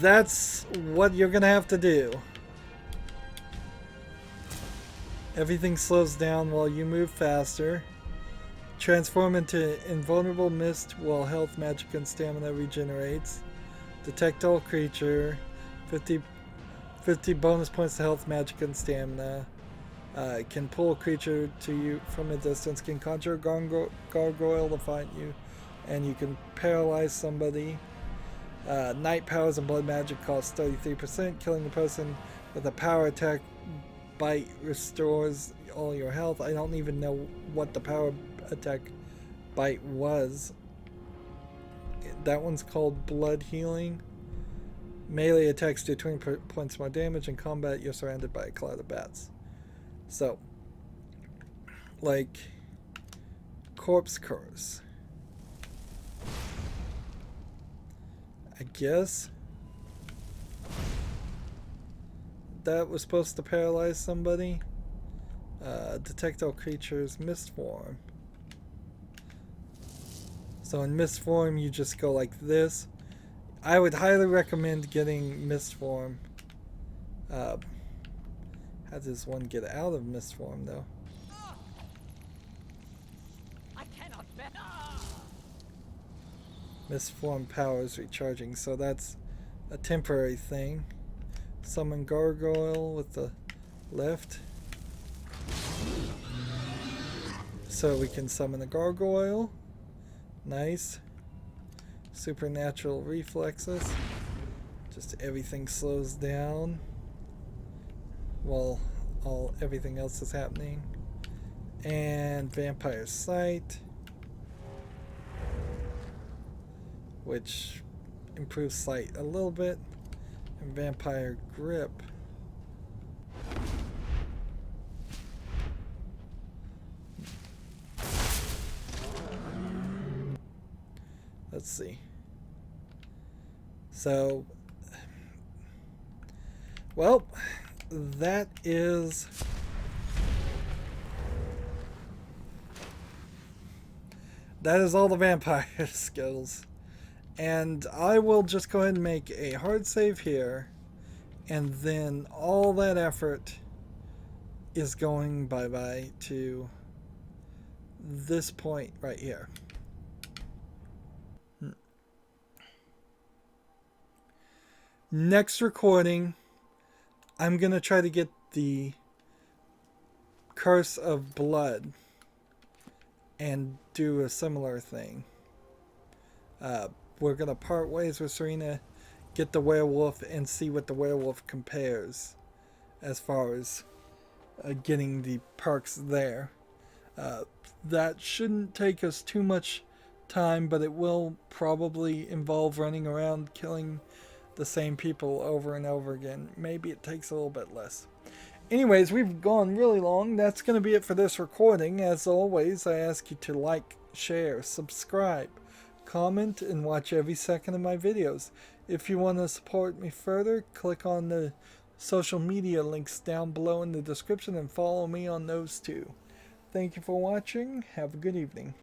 that's what you're gonna have to do. Everything slows down while you move faster. Transform into invulnerable mist while health, magic, and stamina regenerates. Detect all creature. 50 bonus points to health, magic, and stamina. Can pull a creature to you from a distance. Can conjure a gargoyle to fight you. And you can paralyze somebody. Night powers and blood magic cost 33%. Killing the person with a power attack bite restores all your health. I don't even know what the power attack bite was. That one's called blood healing. Melee attacks do 20 points more damage. In combat, you're surrounded by a cloud of bats. So, like, corpse curse. I guess that was supposed to paralyze somebody. Detect all creatures, mist form. So in mist form, you just go like this. I would highly recommend getting mist form. How does one get out of mist form, though? I cannot bear. Mist form powers recharging, so that's a temporary thing. Summon gargoyle with the left. So we can summon a gargoyle. Nice. Supernatural reflexes. Just everything slows down while everything else is happening. And vampire sight, which improves sight a little bit. And vampire grip. Let's see. So, well, that is all the vampire skills. And I will just go ahead and make a hard save here, and then all that effort is going bye-bye to this point right here. Next recording, I'm going to try to get the Curse of Blood and do a similar thing. We're going to part ways with Serena, get the werewolf, and see what the werewolf compares as far as getting the perks there. That shouldn't take us too much time, but it will probably involve running around killing the same people over and over again. Maybe it takes a little bit less. Anyways, we've gone really long. That's going to be it for this recording. As always, I ask you to like, share, subscribe, comment, and watch every second of my videos. If you want to support me further, click on the social media links down below in the description and follow me on those too. Thank you for watching. Have a good evening.